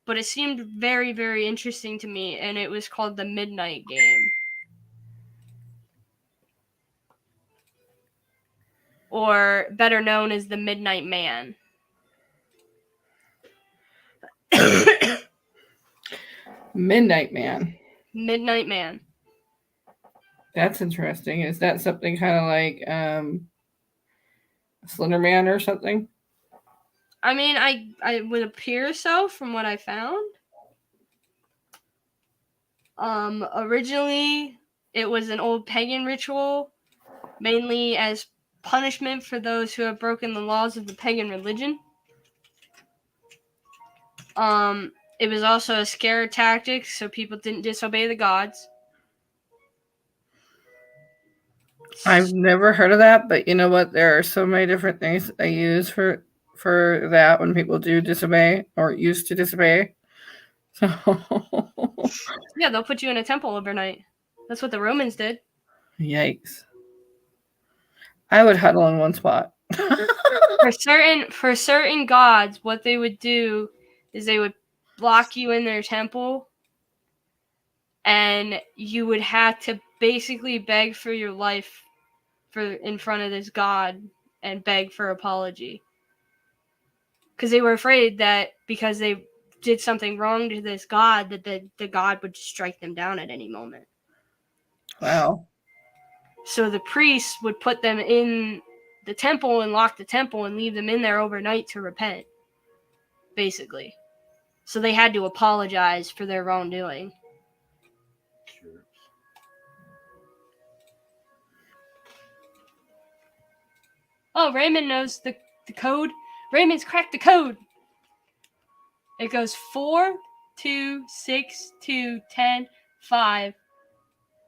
But it seemed very, very interesting to me. And it was called the Midnight Game. Or better known as the Midnight Man. Midnight Man. Midnight Man. That's interesting. Is that something kind of like Slender Man or something? I mean, I would appear so from what I found. Originally, it was an old pagan ritual, mainly as punishment for those who have broken the laws of the pagan religion. It was also a scare tactic, so people didn't disobey the gods. I've never heard of that, but you know what? There are so many different things that they use for that when people do disobey or used to disobey. So yeah, they'll put you in a temple overnight. That's what the Romans did. Yikes. I would huddle in one spot. For certain gods, what they would do is they would lock you in their temple, and you would have to basically beg for your life in front of this god and beg for apology. Because they were afraid that because they did something wrong to this god, that the god would strike them down at any moment. Wow. So the priests would put them in the temple and lock the temple and leave them in there overnight to repent. basically. So they had to apologize for their wrongdoing. Sure. Oh, Raymond knows the code. Raymond's cracked the code. It goes 4, 2, 6, 2, 10, 5,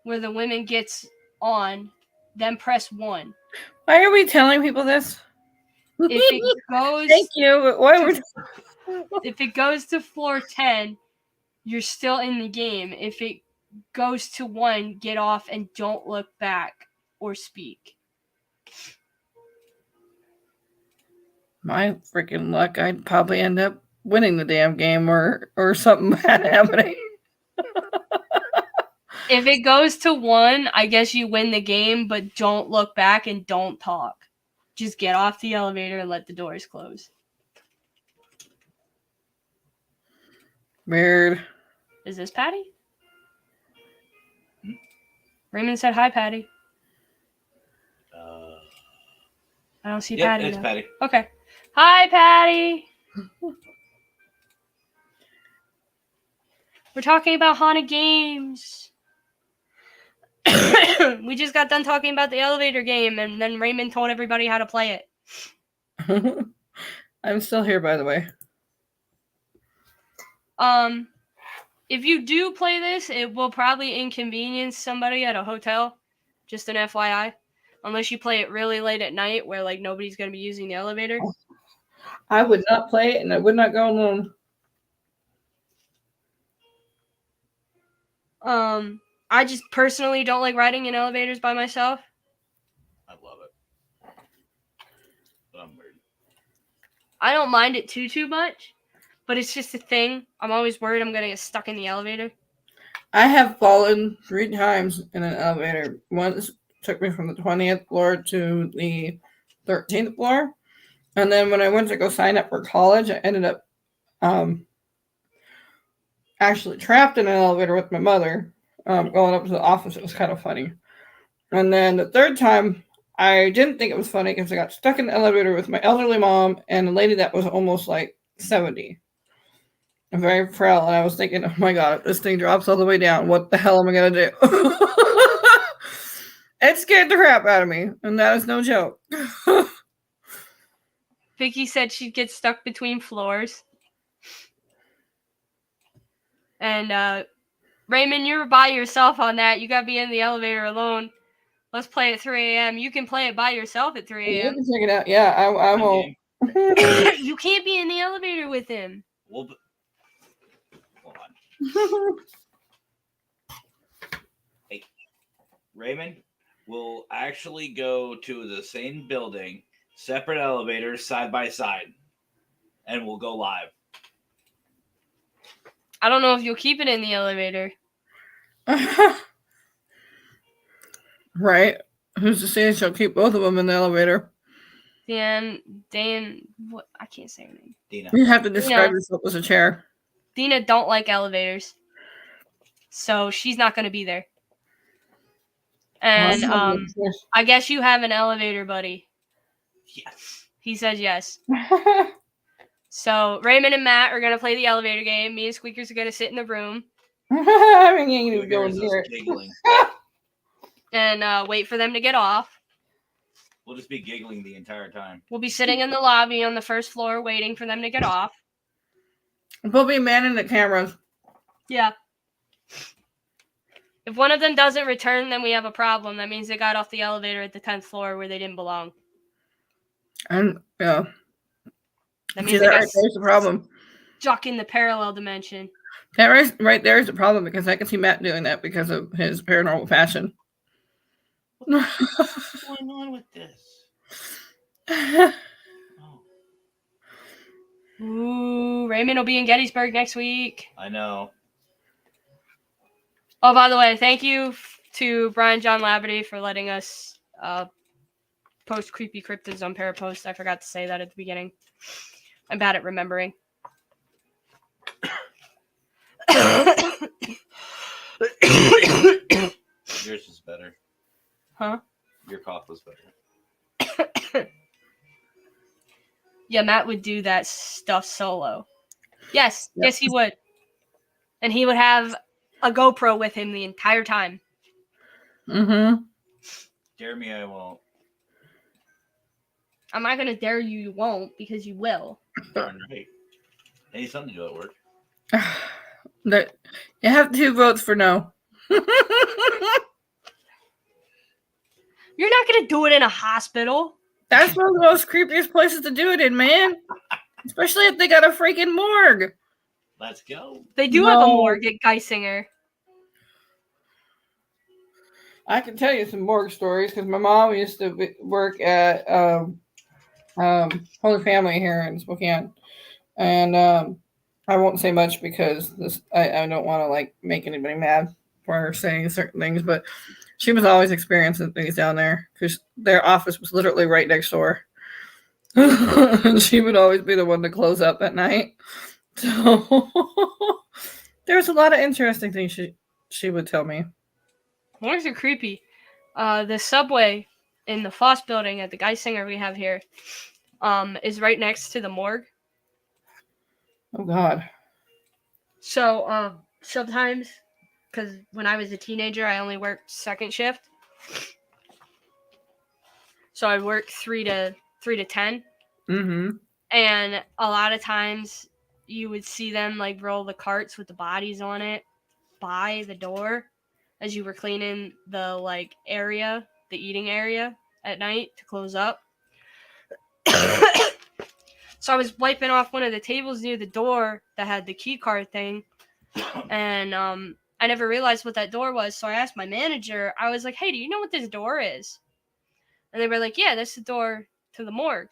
where the women gets on, then press 1. Why are we telling people this? If it goes Thank you. Why were if it goes to floor 10, you're still in the game. If it goes to 1, get off and don't look back or speak. My freaking luck, I'd probably end up winning the damn game or something bad happening. If it goes to 1, I guess you win the game, but don't look back and don't talk. Just get off the elevator and let the doors close. Weird. Is this Patty? Raymond said hi, Patty. I don't see Patty. It's though. Patty. Okay. Hi, Patty. We're talking about haunted games. We just got done talking about the elevator game, and then Raymond told everybody how to play it. I'm still here, by the way. If you do play this, it will probably inconvenience somebody at a hotel. Just an FYI. Unless you play it really late at night where like nobody's going to be using the elevator. I would not play it and I would not go alone. I just personally don't like riding in elevators by myself. I love it. But I'm weird. I don't mind it too much, but it's just a thing. I'm always worried I'm going to get stuck in the elevator. I have fallen 3 times in an elevator. Once took me from the 20th floor to the 13th floor. And then when I went to go sign up for college, I ended up actually trapped in an elevator with my mother going up to the office. It was kind of funny. And then the 3rd time, I didn't think it was funny because I got stuck in the elevator with my elderly mom and a lady that was almost like 70. I'm very frail, and I was thinking, oh my God, if this thing drops all the way down, what the hell am I going to do? It scared the crap out of me, and that is no joke. Vicky said she'd get stuck between floors. And Raymond, you're by yourself on that. You got to be in the elevator alone. Let's play at 3 a.m. You can play it by yourself at 3 a.m. You can check it out. Yeah, I won't. You can't be in the elevator with him. Well, hold on. Hey, Raymond, we'll actually go to the same building, separate elevators, side by side, and we'll go live. I don't know if you'll keep it in the elevator. Right. Who's to say she'll keep both of them in the elevator? Dan, what? I can't say her name. Dina. You have to describe yourself as a chair. Dina don't like elevators. So she's not going to be there. And I guess you have an elevator buddy. Yes. He says yes. So Raymond and Matt are going to play the elevator game. Me and Squeakers are going to sit in the room. Giggling. And wait for them to get off. We'll just be giggling the entire time. We'll be sitting in the lobby on the 1st floor waiting for them to get off. We'll be manning the cameras. Yeah. If one of them doesn't return, then we have a problem. That means they got off the elevator at the 10th floor where they didn't belong. And yeah. That means there's a problem. Stuck in the parallel dimension. That right there is a problem because I can see Matt doing that because of his paranormal passion. What's going on with this? Oh. Ooh, Raymond will be in Gettysburg next week. I know. Oh, by the way, thank you to Brian John Laverty for letting us post creepy cryptids on Parapost. I forgot to say that at the beginning. I'm bad at remembering. Yours is better. Huh? Your cough was better. Yeah, Matt would do that stuff solo. Yes, Yep. yes, he would. And he would have a GoPro with him the entire time. Mm-hmm. Dare me, I won't. I'm not going to dare you, you won't, because you will. Darn right. I need something to do at work. You have 2 votes for no. You're not going to do it in a hospital. That's one of the most creepiest places to do it in, man. Especially if they got a freaking morgue. Let's go. They do have a morgue at Geisinger. I can tell you some morgue stories because my mom used to work at Holy Family here in Spokane, and I won't say much because I don't want to like make anybody mad for her saying certain things, but she was always experiencing things down there because their office was literally right next door, and she would always be the one to close up at night. So there's a lot of interesting things she would tell me. Morgues are creepy. The subway in the Foss building at the Geisinger we have here is right next to the morgue. Oh God. So sometimes, because when I was a teenager, I only worked second shift. So I worked 3 to 10. Mm-hmm. And a lot of times you would see them like roll the carts with the bodies on it by the door as you were cleaning the like area, the eating area at night to close up. So I was wiping off one of the tables near the door that had the key card thing, and I never realized what that door was. So I asked my manager. I was like, "Hey, do you know what this door is?" And they were like, "Yeah, that's the door to the morgue."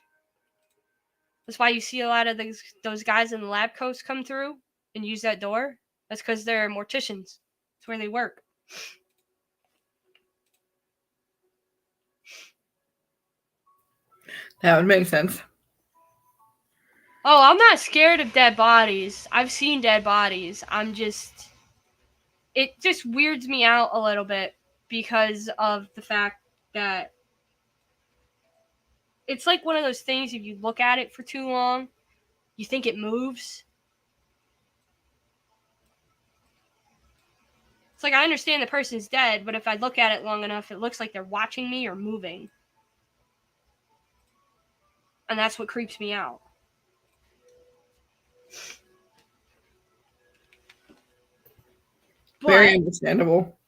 That's why you see a lot of those guys in the lab coats come through and use that door. That's because they're morticians. It's where they work. That would make sense. Oh, I'm not scared of dead bodies. I've seen dead bodies. It just weirds me out a little bit because of the fact that it's like one of those things, if you look at it for too long, you think it moves. It's like I understand the person's dead, but if I look at it long enough, it looks like they're watching me or moving. And that's what creeps me out. Very understandable.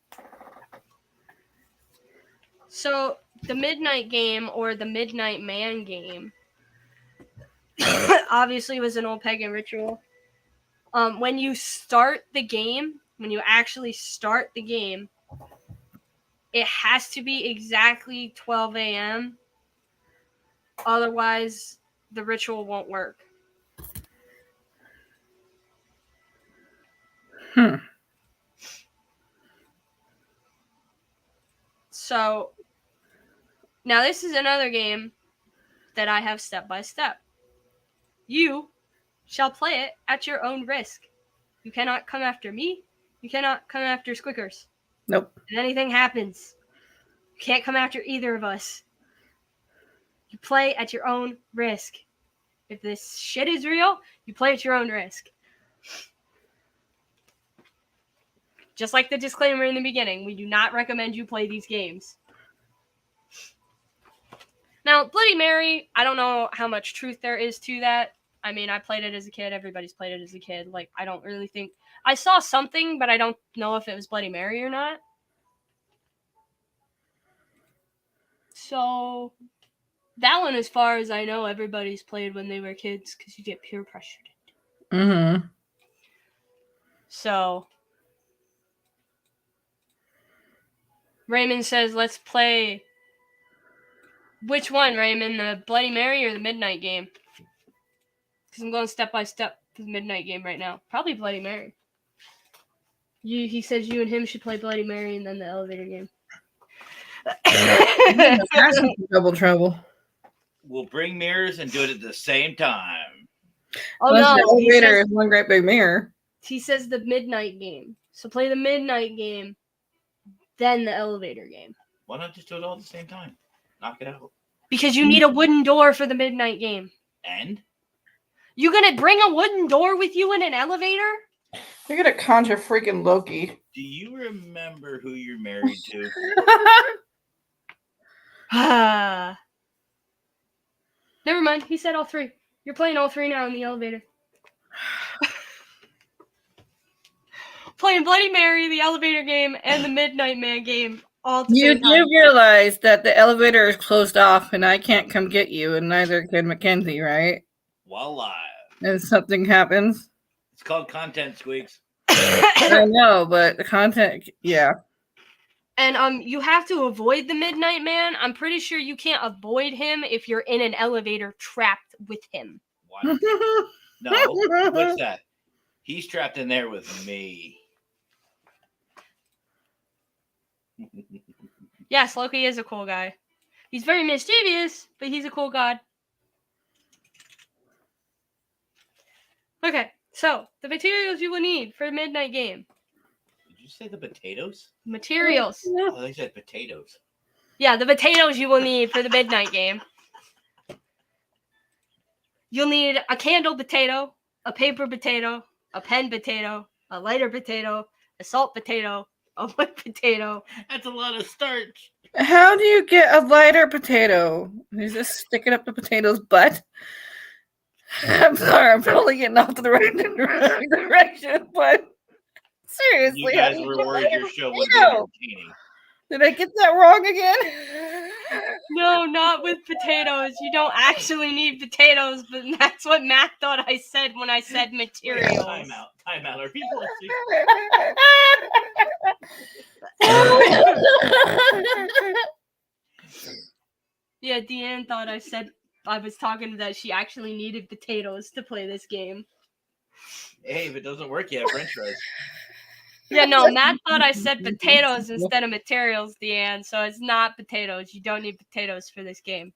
So the Midnight Game, or the Midnight Man game, obviously was an old pagan ritual. When you start the game, when you actually start the game, it has to be exactly 12 a.m. Otherwise, the ritual won't work. So, now this is another game that I have step by step. You shall play it at your own risk. You cannot come after me. You cannot come after Squeakers. Nope. If anything happens, you can't come after either of us. You play at your own risk. If this shit is real, you play at your own risk. Just like the disclaimer in the beginning, we do not recommend you play these games. Now, Bloody Mary, I don't know how much truth there is to that. I mean, I played it as a kid. Everybody's played it as a kid. Like, I don't really think... I saw something, but I don't know if it was Bloody Mary or not. So, that one, as far as I know, everybody's played when they were kids because you get peer pressured. Mm-hmm. So, Raymond says, let's play... Which one, Raymond? The Bloody Mary or the Midnight Game? Because I'm going step by step to the Midnight Game right now. Probably Bloody Mary. He says you and him should play Bloody Mary and then the elevator game. That's double trouble. We'll bring mirrors and do it at the same time. Oh, Plus no. the elevator is one great big mirror. He says the Midnight Game. So play the Midnight Game, then the elevator game. Why not just do it all at the same time? Knock it out. Because you need a wooden door for the Midnight Game. And? You gonna bring a wooden door with you in an elevator? You're gonna conjure freaking Loki. Do you remember who you're married to? Never mind. He said all three. You're playing all three now in the elevator. Playing Bloody Mary, the elevator game, and the Midnight Man game all at the You same time. do realize that the elevator is closed off and I can't come get you, and neither can Mackenzie, right? Voila. If something happens. It's called content, Squeaks. I know, but the content, yeah. And you have to avoid the Midnight Man. I'm pretty sure you can't avoid him if you're in an elevator trapped with him. What? No, what's that? He's trapped in there with me. Yes, Loki is a cool guy. He's very mischievous, but he's a cool god. Okay, so the materials you will need for the Midnight game. Did you say the potatoes? Materials. Oh, they said potatoes. Yeah, the potatoes you will need for the Midnight game. You'll need a candle potato, a paper potato, a pen potato, a lighter potato, a salt potato, a wood potato. That's a lot of starch. How do you get a lighter potato? You just stick it up the potato's butt? I'm sorry, I'm probably getting off to the right direction, but seriously. You guys were worried your show would be entertaining. Did I get that wrong again? No, not with potatoes. You don't actually need potatoes, but that's what Matt thought I said when I said materials. Time out. Are people Yeah, Deanne thought I was talking that she actually needed potatoes to play this game. Hey, if it doesn't work yet, French fries. Yeah, no, Matt thought I said potatoes instead of materials, Deanne, so it's not potatoes. You don't need potatoes for this game.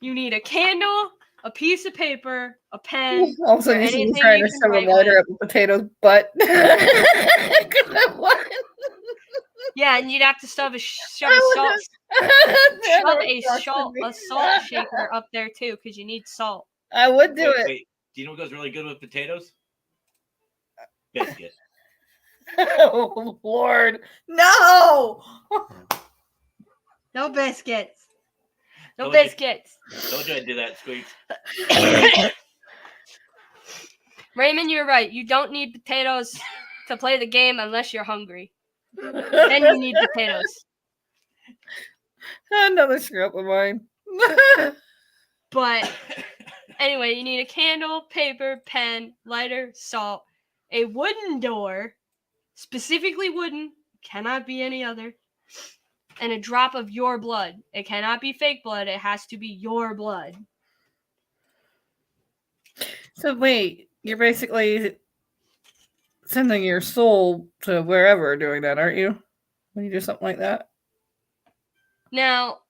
You need a candle, a piece of paper, a pen. All of a sudden, she's trying to shove a lighter up a potato's butt. Yeah, and you'd have to shove a salt shaker up there too, because you need salt. I would do it. Wait. Do you know what goes really good with potatoes? Biscuit. Oh, Lord. No! No biscuits. No Told you. biscuits. Told you I'd do that, Squeaks. Raymond, you're right. You don't need potatoes to play the game unless you're hungry. Then you need potatoes. Another screw up of mine. But anyway, you need a candle, paper, pen, lighter, salt, a wooden door, specifically wooden, cannot be any other, and a drop of your blood. It cannot be fake blood. It has to be your blood. So wait, you're basically sending your soul to wherever doing that, aren't you? When you do something like that? Now,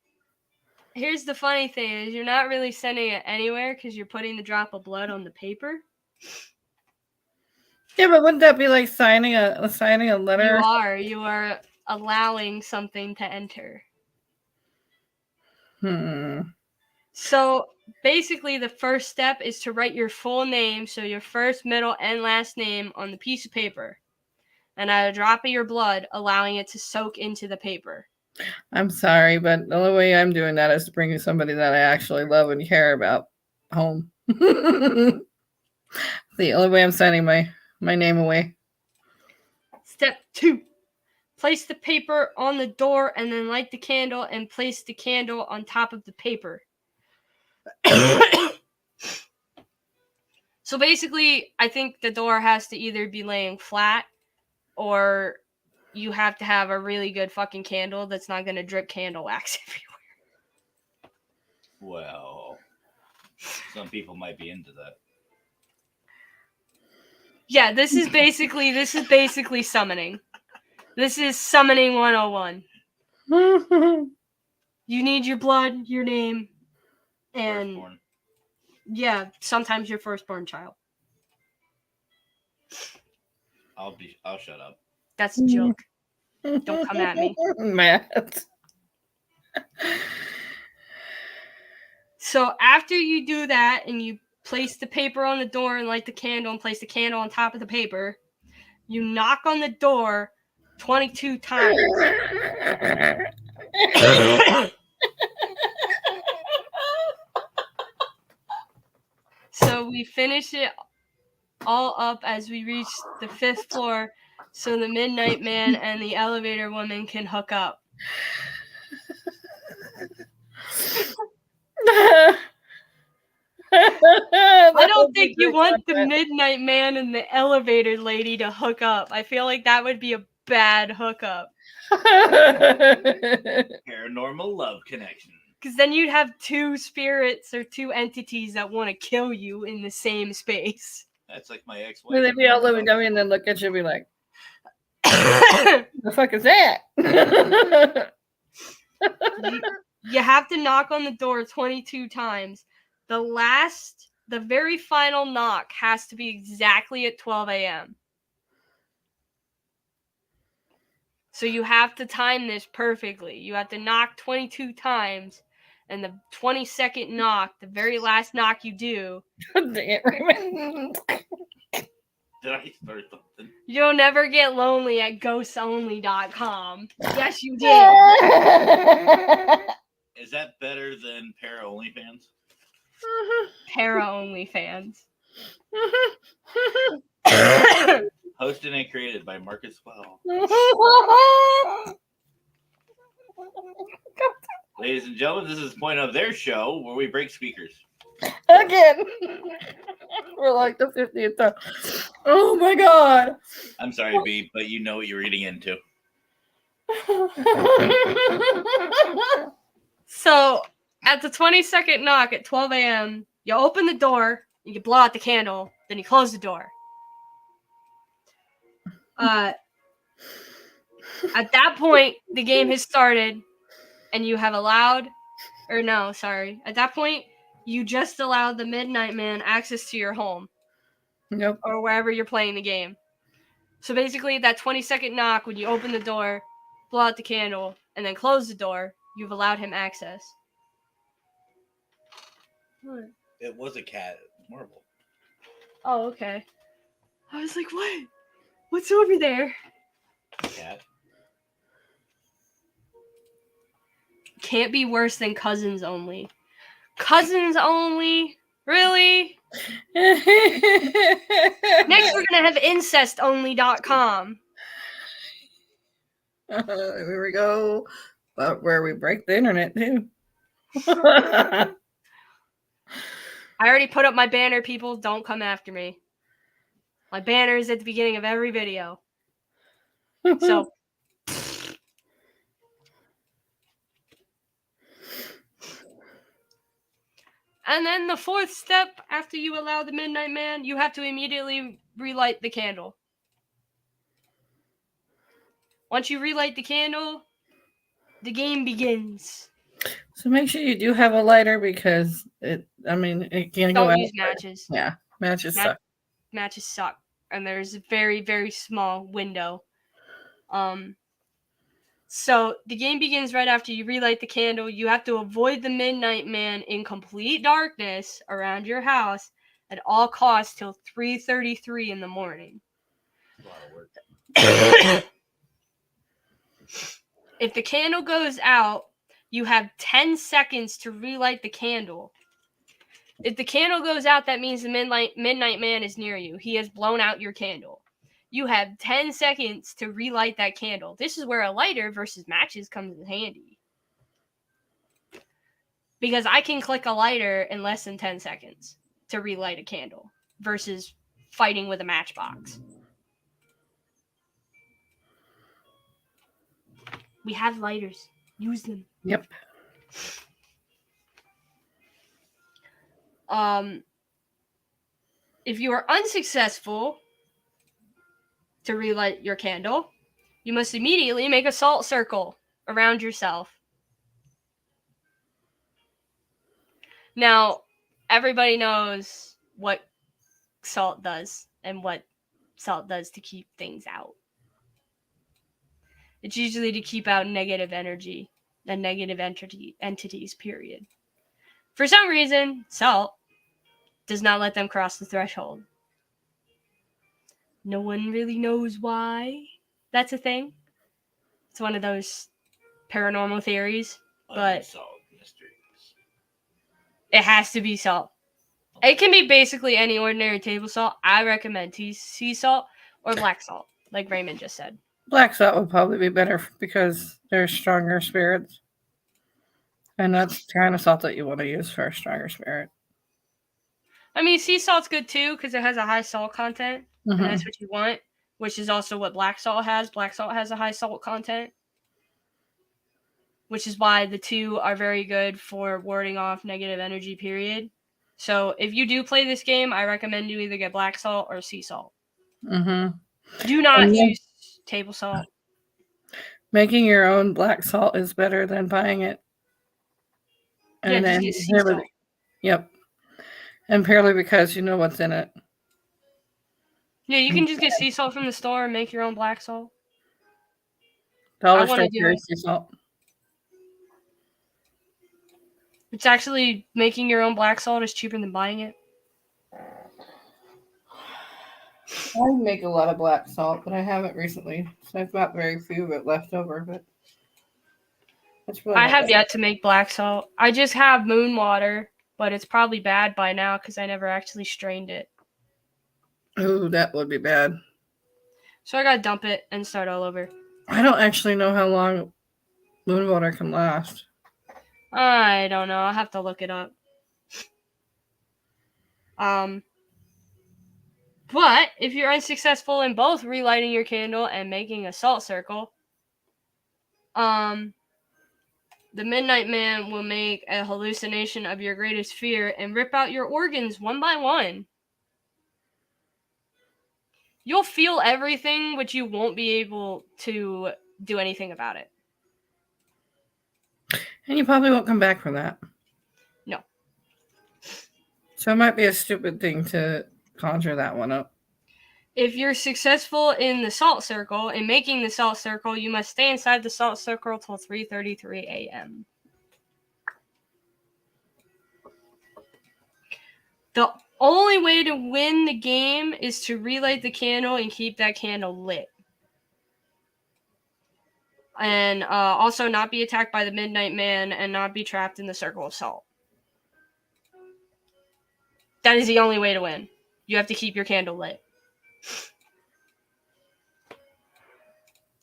here's the funny thing is you're not really sending it anywhere because you're putting the drop of blood on the paper. Yeah, but wouldn't that be like signing a letter? You are allowing something to enter. So basically the first step is to write your full name, so your first, middle, and last name on the piece of paper. And add a drop of your blood, allowing it to soak into the paper. I'm sorry, but the only way I'm doing that is to bring somebody that I actually love and care about home. The only way I'm signing my name away. Step 2. Place the paper on the door and then light the candle and place the candle on top of the paper. So basically, I think the door has to either be laying flat or you have to have a really good fucking candle that's not going to drip candle wax everywhere. Well, some people might be into that. Yeah, this is basically summoning. This is summoning 101. You need your blood, your name, and Firstborn. Yeah, sometimes your firstborn child. I'll shut up. That's a joke. Don't come at me. Matt. So after you do that and you place the paper on the door and light the candle and place the candle on top of the paper. You knock on the door 22 times. So we finish it all up as we reach the 5th floor so the Midnight Man and the elevator woman can hook up. I don't think you want the Midnight Man and the elevator lady to hook up. I feel like that would be a bad hookup. Paranormal love connection. Because then you'd have 2 spirits or 2 entities that want to kill you in the same space. That's like my ex-wife. They'd be all loving dummy and then look at you and be like, the fuck is that? You have to knock on the door 22 times. The very final knock has to be exactly at 12 a.m. So you have to time this perfectly. You have to knock 22 times, and the 22nd knock, the very last knock you do. Dang it, Raymond. Did I start something? You'll never get lonely at ghostsonly.com. Yes, you did. Is that better than Para OnlyFans? Para OnlyFans. Hosted and created by Marcus Well. Ladies and gentlemen, this is the point of their show where we break speakers. Again. We're like the 50th time. Oh my god. I'm sorry, B, but you know what you're getting into. So, at the 22nd knock at 12 a.m., you open the door, you blow out the candle, then you close the door. At that point, the game has started, and you have allowed, at that point, you just allowed the Midnight Man access to your home. Yep. Or wherever you're playing the game. So basically, that 22nd knock, when you open the door, blow out the candle, and then close the door, you've allowed him access. What? It was a cat. Marble. Oh, okay. I was like, what? What's over there? Cat. Can't be worse than Cousins Only. Cousins Only? Really? Next, we're going to have incestonly.com. Here we go. But where we break the internet, too. I already put up my banner, people. Don't come after me. My banner is at the beginning of every video. So. And then the 4th step, after you allow the Midnight Man, you have to immediately relight the candle. Once you relight the candle, the game begins. So make sure you do have a lighter because it can't go out. Don't use matches. Yeah, matches suck. Matches suck. And there's a very, very small window. So the game begins right after you relight the candle. You have to avoid the Midnight Man in complete darkness around your house at all costs till 3:33 in the morning. A lot of work. If the candle goes out, you have 10 seconds to relight the candle. If the candle goes out, that means the Midnight Man is near you. He has blown out your candle. You have 10 seconds to relight that candle. This is where a lighter versus matches comes in handy. Because I can click a lighter in less than 10 seconds to relight a candle versus fighting with a matchbox. We have lighters. Use them. Yep. If you are unsuccessful to relight your candle, you must immediately make a salt circle around yourself. Now, everybody knows what salt does and what salt does to keep things out. It's usually to keep out negative energy and negative entities, period. For some reason, salt does not let them cross the threshold. No one really knows why that's a thing. It's one of those paranormal theories, but Unsolved mysteries. it has to be salt. It can be basically any ordinary table salt. I recommend sea salt or black salt, like Raymond just said. Black salt would probably be better because they're stronger spirits. And that's the kind of salt that you want to use for a stronger spirit. I mean, sea salt's good too because it has a high salt content. Mm-hmm. And that's what you want, which is also what black salt has. Black salt has a high salt content, which is why the two are very good for warding off negative energy, period. So if you do play this game, I recommend you either get black salt or sea salt. Mm-hmm. Do not use table salt. Making your own black salt is better than buying it. And just then get sea salt. Yep. And purely because you know what's in it. Yeah, you can just get sea salt from the store and make your own black salt. Dollar store sea salt. It's actually making your own black salt is cheaper than buying it. I make a lot of black salt, but I haven't recently. So I've got very few of it left over, but that's really I have yet to make black salt. I just have moon water, but it's probably bad by now because I never actually strained it. Ooh, that would be bad. So I gotta dump it and start all over. I don't actually know how long moon water can last. I don't know. I'll have to look it up. But if you're unsuccessful in both relighting your candle and making a salt circle, the Midnight Man will make a hallucination of your greatest fear and rip out your organs one by one. You'll feel everything, but you won't be able to do anything about it. And you probably won't come back from that. No. So it might be a stupid thing to conjure that one up. If you're successful in the salt circle, in making the salt circle, you must stay inside the salt circle till 3:33 a.m. The only way to win the game is to relight the candle and keep that candle lit. And also not be attacked by the Midnight Man and not be trapped in the circle of salt. That is the only way to win. You have to keep your candle lit.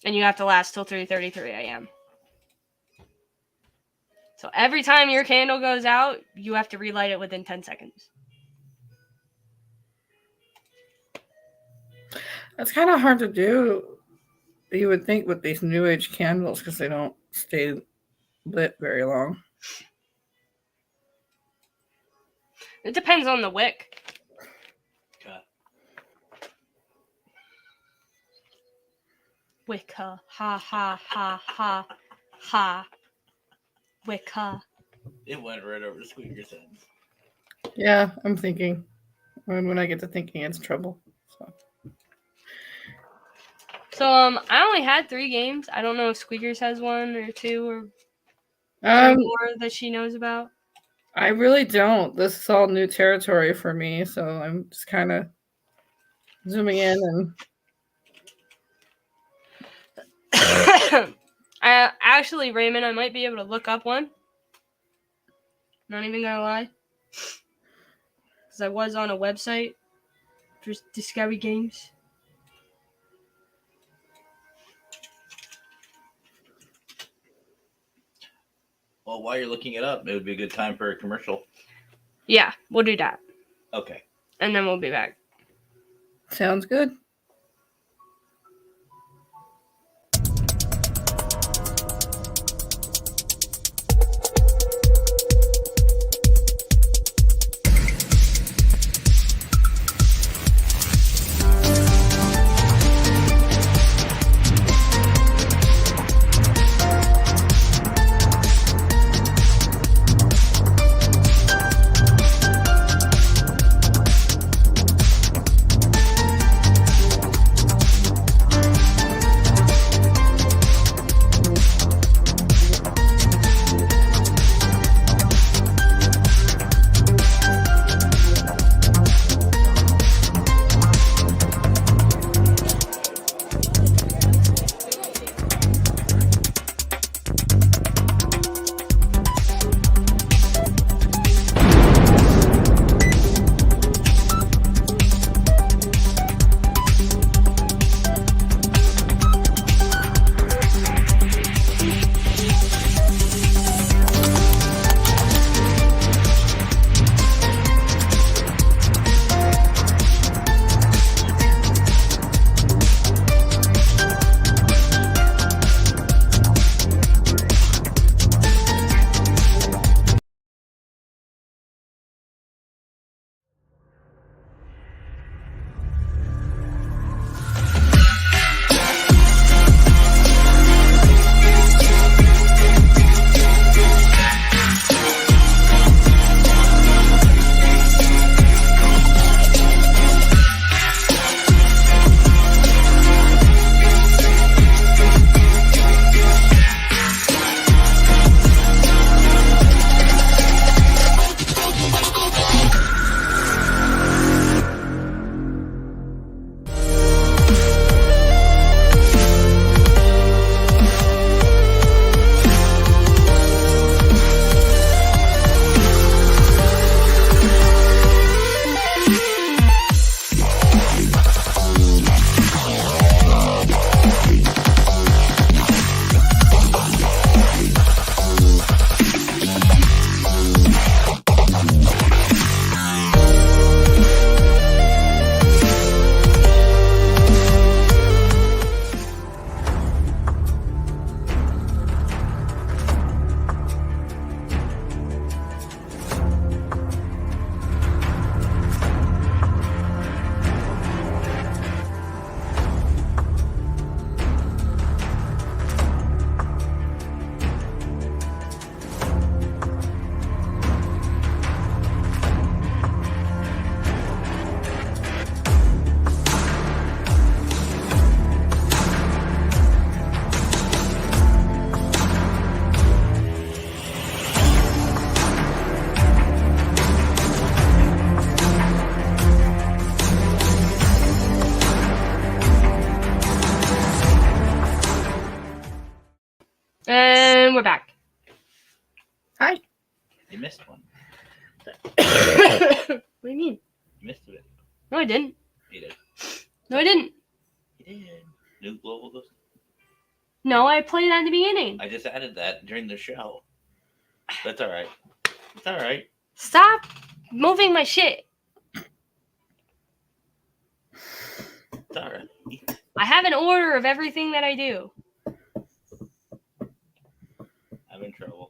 And you have to last till 3:33 a.m. So every time your candle goes out, you have to relight it within 10 seconds. That's kind of hard to do. You would think with these new age candles because they don't stay lit very long. It depends on the wick. Okay. Wicca. Ha ha ha ha ha. Wicca. It went right over Squeakers' head. Yeah, I'm thinking. When I get to thinking, it's trouble. So I only had 3 games. I don't know if Squeakers has 1 or 2 or more that she knows about. I really don't. This is all new territory for me, so I'm just kind of zooming in and Actually, Raymond, I might be able to look up one. Not even gonna lie. Because I was on a website for Discovery Games. Well, while you're looking it up, it would be a good time for a commercial. Yeah, we'll do that. Okay. And then we'll be back. sounds good. And we're back. Hi. You missed one. What do you mean? You missed it. No, I didn't. You did. No, I didn't. You did. New global ghost. No, I played at the beginning. I just added that during the show. That's all right. It's all right. Stop moving my shit. It's all right. I have an order of everything that I do. I'm in trouble.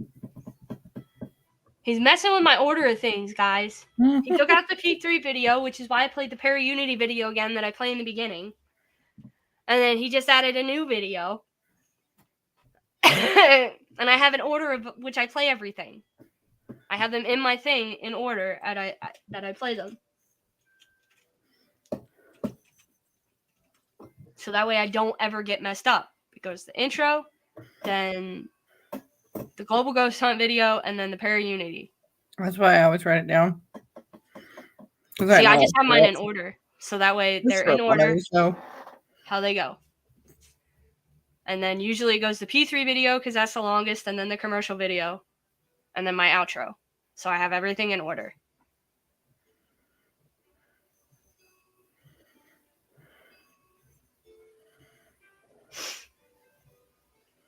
He's messing with my order of things, guys. He took out the P3 video, which is why I played the Para-Unity video again that I played in the beginning. And then he just added a new video. And I have an order of which I play everything. I have them in my thing in order that I play them. So that way I don't ever get messed up. It goes the intro, then the Global Ghost Hunt video, and then the Para-Unity. That's why I always write it down. See, I just have mine in order. So that way they're in order how they go. And then usually it goes the P3 video because that's the longest, and then the commercial video, and then my outro. So I have everything in order.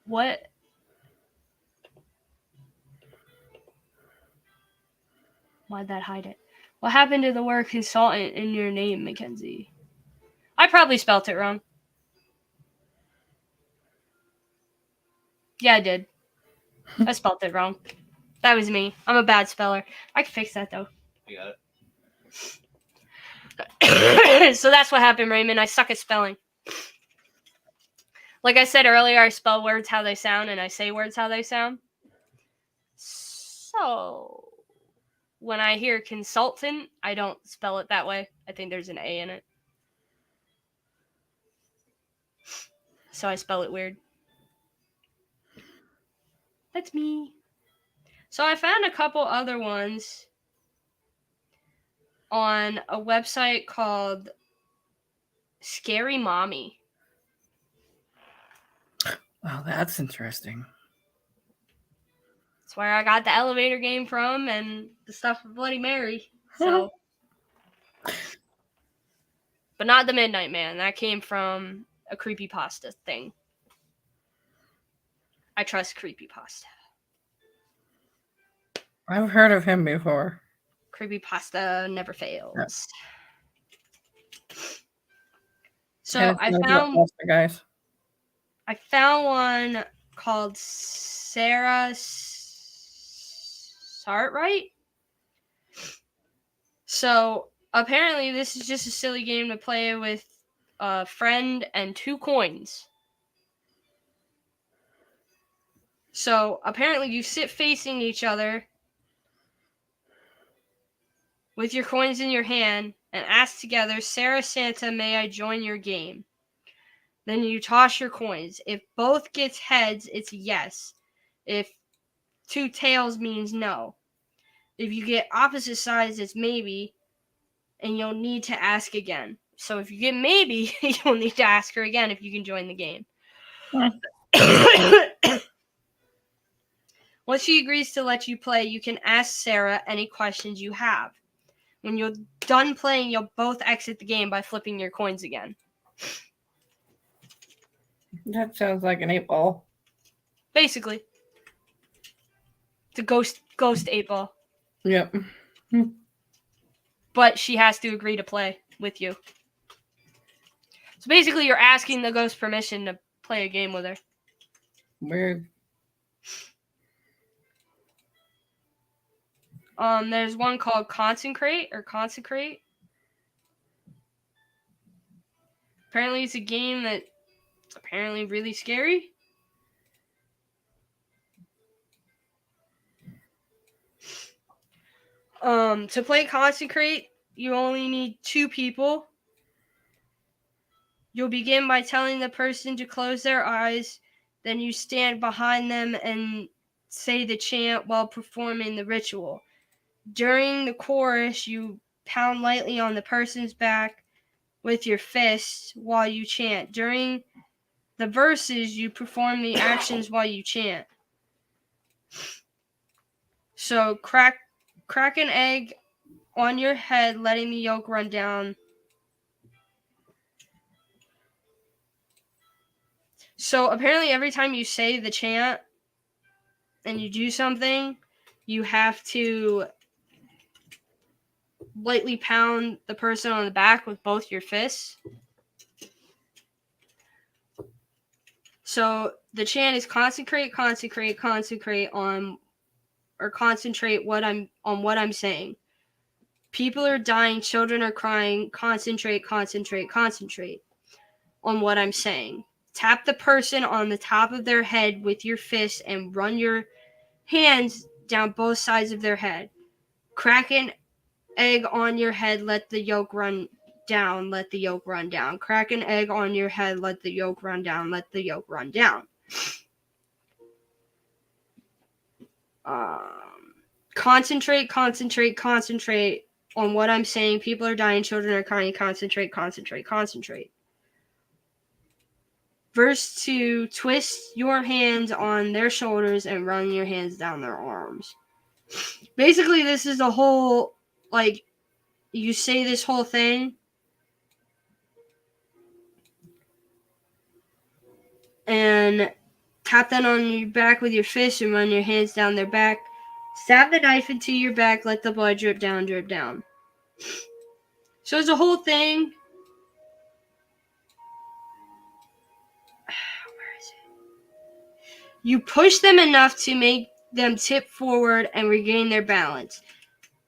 What? Why'd that hide it? What happened to the word consultant in your name, Mackenzie? I probably spelt it wrong. Yeah, I did. I spelled it wrong. That was me. I'm a bad speller. I can fix that, though. You got it. So that's what happened, Raymond. I suck at spelling. Like I said earlier, I spell words how they sound, and I say words how they sound. So when I hear consultant, I don't spell it that way. I think there's an A in it. So I spell it weird. That's me. So I found a couple other ones on a website called Scary Mommy. Oh, that's interesting. That's where I got the elevator game from and the stuff with Bloody Mary. So, but not the Midnight Man. That came from a creepypasta thing. I trust creepypasta. I've heard of him before. Creepypasta never fails. Yeah. So I found one called Sarah Sartright. So apparently this is just a silly game to play with a friend and 2 coins. So apparently you sit facing each other with your coins in your hand and ask together, Sarah Santa, may I join your game? Then you toss your coins. If both gets heads, it's yes. If 2 tails means no. If you get opposite sides, it's maybe, and you'll need to ask again. So if you get maybe, you'll need to ask her again if you can join the game. Once she agrees to let you play, you can ask Sarah any questions you have. When you're done playing, you'll both exit the game by flipping your coins again. That sounds like an 8-ball. Basically. It's a ghost 8-ball. Yep. But she has to agree to play with you. So basically, you're asking the ghost permission to play a game with her. Weird. There's one called Consecrate. Apparently, it's a game that's apparently really scary. To play Consecrate, you only need 2 people. You'll begin by telling the person to close their eyes. Then you stand behind them and say the chant while performing the ritual. During the chorus, you pound lightly on the person's back with your fists while you chant. During The verse is you perform the actions while you chant. So crack an egg on your head, letting the yolk run down. So apparently every time you say the chant and you do something, you have to lightly pound the person on the back with both your fists. So the chant is concentrate on what I'm saying. People are dying, children are crying, concentrate on what I'm saying. Tap the person on the top of their head with your fist and run your hands down both sides of their head. Crack an egg on your head, let the yolk run down, Crack an egg on your head, let the yolk run down, Concentrate on what I'm saying. People are dying, children are crying, concentrate. Verse 2, twist your hands on their shoulders and run your hands down their arms. Basically, this is the whole, like, you say this whole thing, and tap that on your back with your fist and run your hands down their back. Stab the knife into your back, let the blood drip down. So it's a whole thing. Where is it? You push them enough to make them tip forward and regain their balance.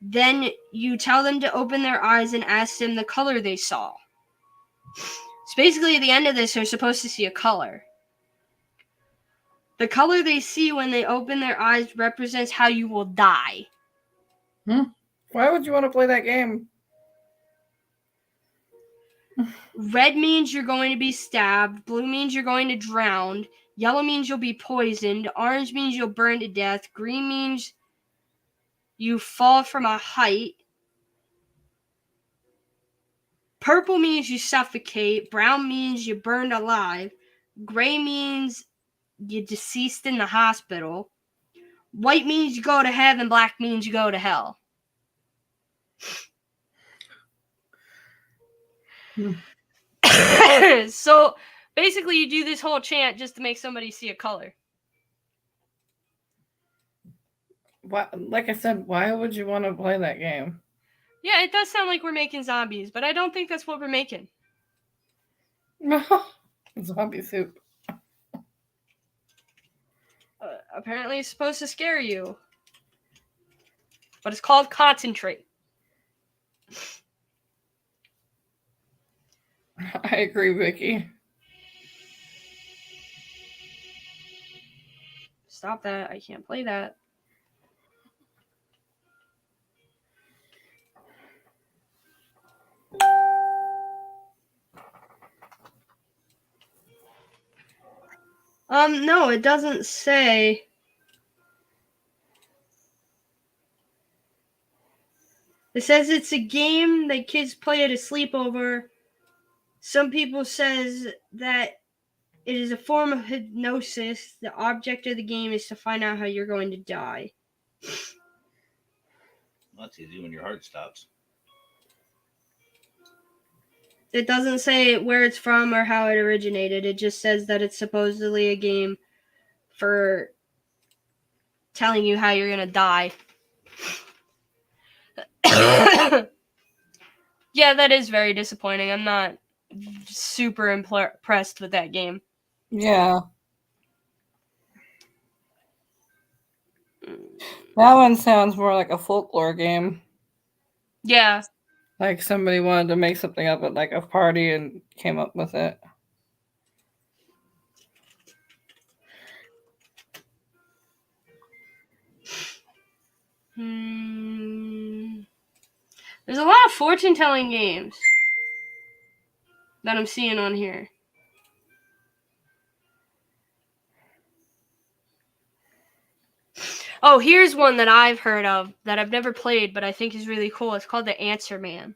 Then you tell them to open their eyes and ask them the color they saw. So basically, at the end of this, they're supposed to see a color. The color they see when they open their eyes represents how you will die. Why would you want to play that game? Red means you're going to be stabbed. Blue means you're going to drown. Yellow means you'll be poisoned. Orange means you'll burn to death. Green means you fall from a height. Purple means you suffocate. Brown means you burned alive. Gray means you're deceased in the hospital. White means you go to heaven. Black means you go to hell. So basically, you do this whole chant just to make somebody see a color. Like I said, why would you want to play that game? Yeah, it does sound like we're making zombies, but I don't think that's what we're making. Zombie soup. Apparently, it's supposed to scare you. But it's called concentrate. I agree, Vicky. Stop that. I can't play that. No, it doesn't say. It says it's a game that kids play at a sleepover. Some people says that it is a form of hypnosis. The object of the game is to find out how you're going to die. That's easy when your heart stops. It doesn't say where it's from or how it originated. It just says that it's supposedly a game for telling you how you're going to die. Yeah, that is very disappointing. I'm not super impressed with that game. Yeah. That one sounds more like a folklore game. Yeah. Like somebody wanted to make something up at like a party and came up with it. There's a lot of fortune-telling games that I'm seeing on here. Oh, here's one that I've heard of that I've never played, but I think is really cool. It's called The Answer Man.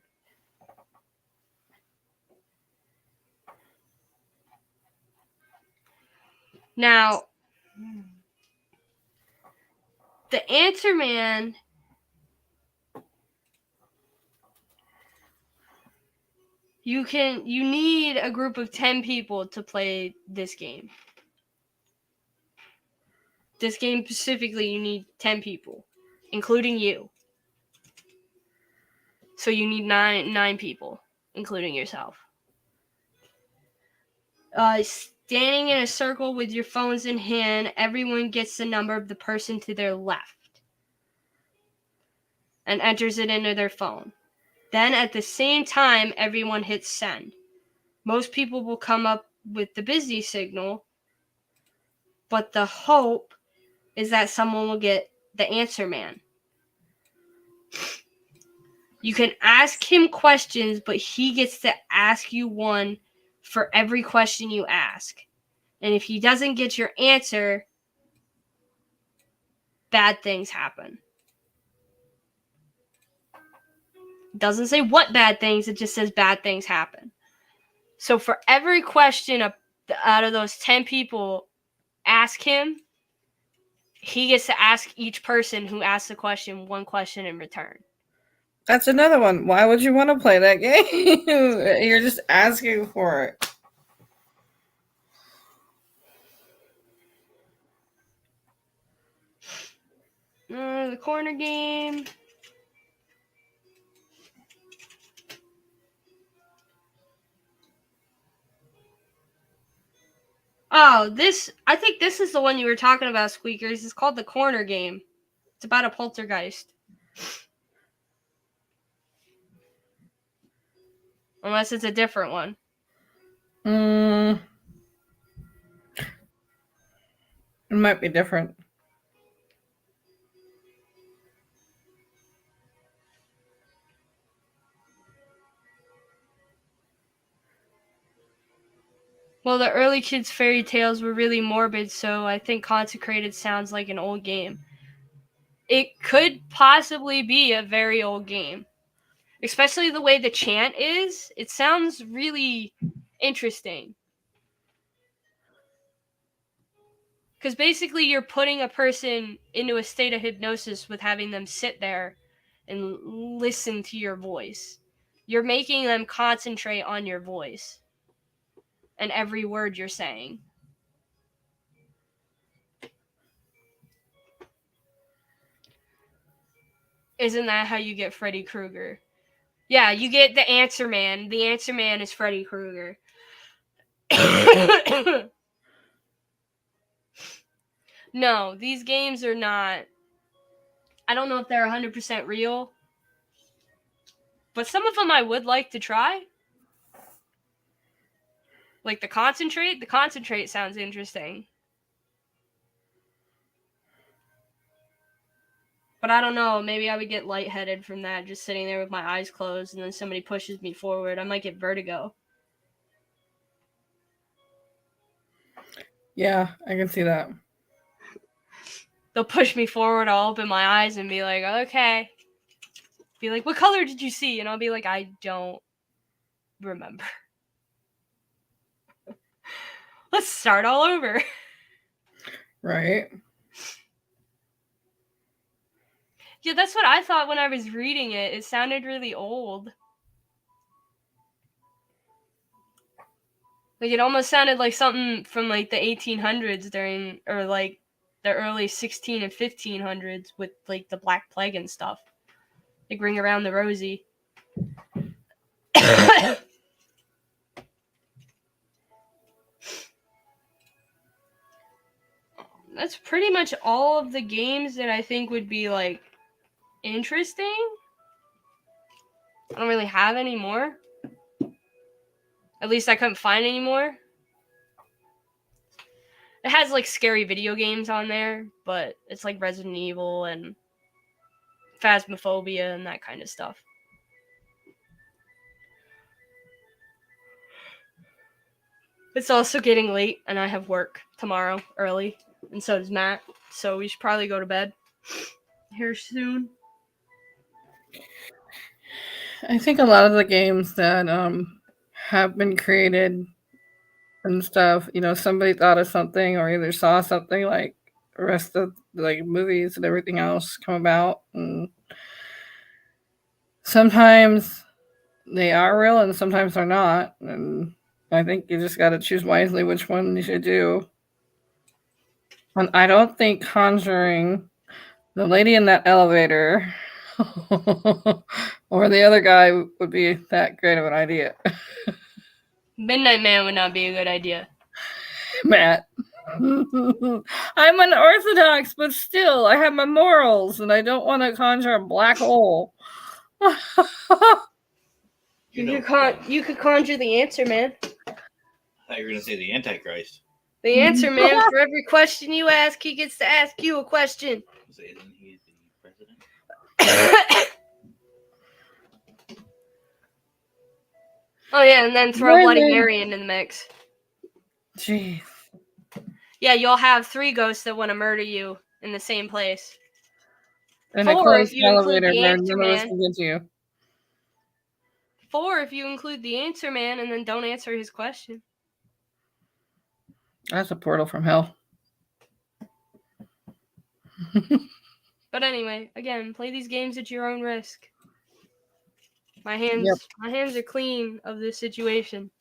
Now, the Answer Man you need a group of 10 people to play this game. This game specifically, you need 10 people, including you. So you need nine people, including yourself. Standing in a circle with your phones in hand, everyone gets the number of the person to their left and enters it into their phone. Then at the same time, everyone hits send. Most people will come up with the busy signal, but the hope is that someone will get the Answer Man. You can ask him questions, but he gets to ask you one for every question you ask. And if he doesn't get your answer, bad things happen. It doesn't say what bad things, it just says bad things happen. So for every question out of those 10 people ask him, he gets to ask each person who asks the question one question in return. That's another one. Why would you want to play that game? You're just asking for it. The corner game. Oh, I think this is the one you were talking about, Squeakers. It's called the corner game. It's about a poltergeist. Unless it's a different one. It might be different. Well, the early kids' fairy tales were really morbid, so I think Consecrated sounds like an old game. It could possibly be a very old game. Especially the way the chant is. It sounds really interesting. Because basically you're putting a person into a state of hypnosis with having them sit there and listen to your voice. You're making them concentrate on your voice and every word you're saying. Isn't that how you get Freddy Krueger? Yeah, you get the Answer Man. The Answer Man is Freddy Krueger. No, these games are not... I don't know if they're 100% real. But some of them I would like to try. Like the Concentrate. The Concentrate sounds interesting. But I don't know. Maybe I would get lightheaded from that, just sitting there with my eyes closed, and then somebody pushes me forward. I might get vertigo. Yeah, I can see that. They'll push me forward, I'll open my eyes and be like, okay. Be like, what color did you see? And I'll be like, I don't remember. Let's start all over. Right. Yeah, that's what I thought when I was reading it. It sounded really old. Like, it almost sounded like something from, like, the 1800s during, or, like, the early 16 and 1500s with, like, the Black Plague and stuff. Like, Ring Around the Rosie. That's pretty much all of the games that I think would be, like, interesting. I don't really have any more. At least I couldn't find any more. It has, like, scary video games on there, but it's, like, Resident Evil and Phasmophobia and that kind of stuff. It's also getting late, and I have work tomorrow early, and so does Matt, so we should probably go to bed here soon. I think a lot of the games that have been created and stuff, somebody thought of something or either saw something like the rest of like movies and everything else come about. And sometimes they are real and sometimes they're not. And I think you just got to choose wisely which one you should do. And I don't think conjuring the lady in that elevator or the other guy would be that great of an idea. Midnight Man would not be a good idea. Matt. I'm unorthodox, but still, I have my morals, and I don't want to conjure a black hole. You could conjure the answer, man. I thought you were going to say the Antichrist. The answer, man. For every question you ask, he gets to ask you a question. So isn't he the president? Oh, yeah, and then throw Bloody Mary into the mix. Jeez. Yeah, you'll have 3 ghosts that want to murder you in the same place. And 4 if you include the where answer none of us man. can get to you. 4 if you include the answer man and then don't answer his question. That's a portal from hell. But anyway, again, play these games at your own risk. My hands are clean of this situation.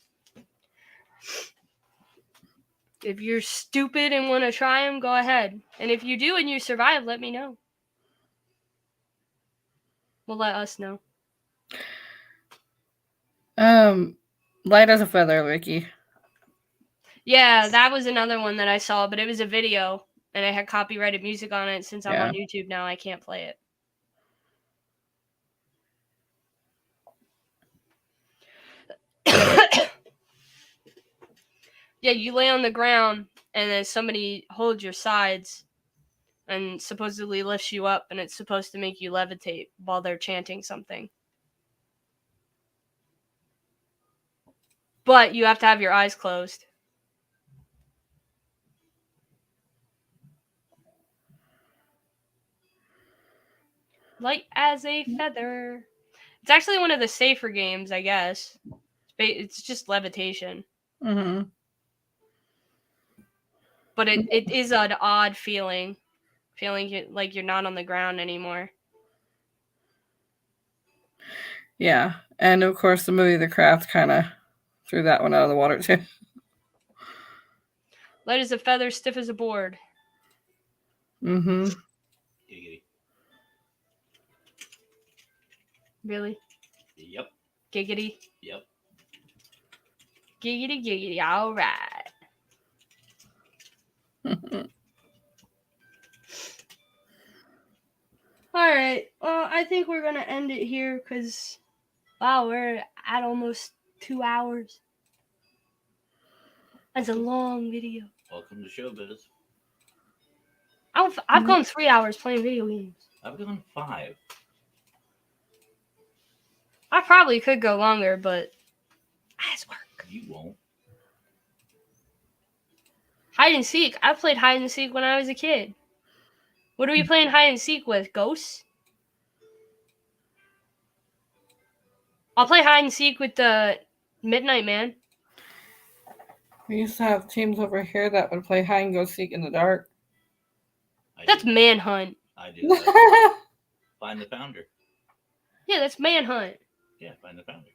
If you're stupid and want to try them, go ahead. And if you do and you survive, let me know. Well, let us know. Light as a feather, Vicky. Yeah, that was another one that I saw, but it was a video, and it had copyrighted music on it. Since I'm on YouTube now, I can't play it. Yeah, you lay on the ground, and then somebody holds your sides and supposedly lifts you up, and it's supposed to make you levitate while they're chanting something. But you have to have your eyes closed. Light as a feather. It's actually one of the safer games, I guess. It's just levitation. Mm-hmm. But it is an odd feeling like you're not on the ground anymore. Yeah, and of course the movie The Craft kind of threw that one out of the water too. Light as a feather, stiff as a board. Mm-hmm. Giggity. Really? Yep. Giggity? Yep. Giggity, giggity. All right. All right. Well, I think we're going to end it here because, wow, we're at almost 2 hours. That's a long video. Welcome to Showbiz. I've gone 3 hours playing video games. I've gone 5. I probably could go longer, but that's work. You won't. Hide and seek. I played hide and seek when I was a kid. What are we playing hide and seek with? Ghosts? I'll play hide and seek with the Midnight Man. We used to have teams over here that would play hide and go seek in the dark. That's Manhunt. I do that. Find the founder. Yeah, that's Manhunt. Yeah, find the founder.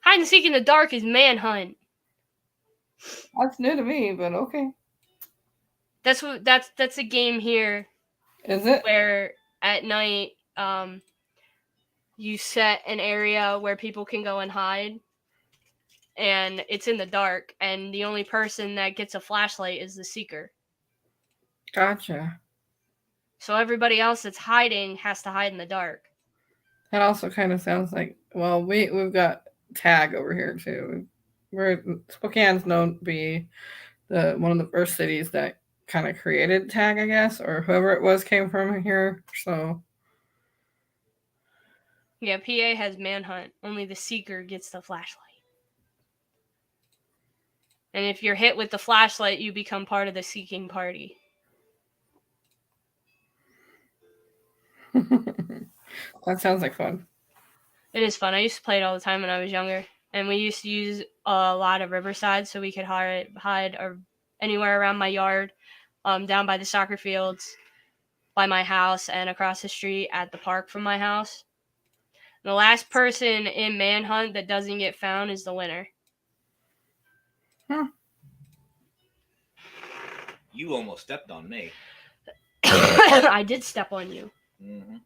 Hide and seek in the dark is Manhunt. That's new to me, but okay. That's a game here. Is it? Where at night, you set an area where people can go and hide, and it's in the dark, and the only person that gets a flashlight is the seeker. Gotcha. So everybody else that's hiding has to hide in the dark. That also kind of sounds like, well, we've got tag over here too. Spokane's known to be one of the first cities that kind of created tag, I guess, or whoever it was came from here. So yeah, PA has Manhunt. Only the seeker gets the flashlight. And if you're hit with the flashlight, you become part of the seeking party. That sounds like fun. It is fun. I used to play it all the time when I was younger. and we used to use a lot of Riverside so we could hide or anywhere around my yard, down by the soccer fields, by my house, and across the street at the park from my house. The last person in Manhunt that doesn't get found is the winner. You almost stepped on me. I did step on you. Mm-hmm.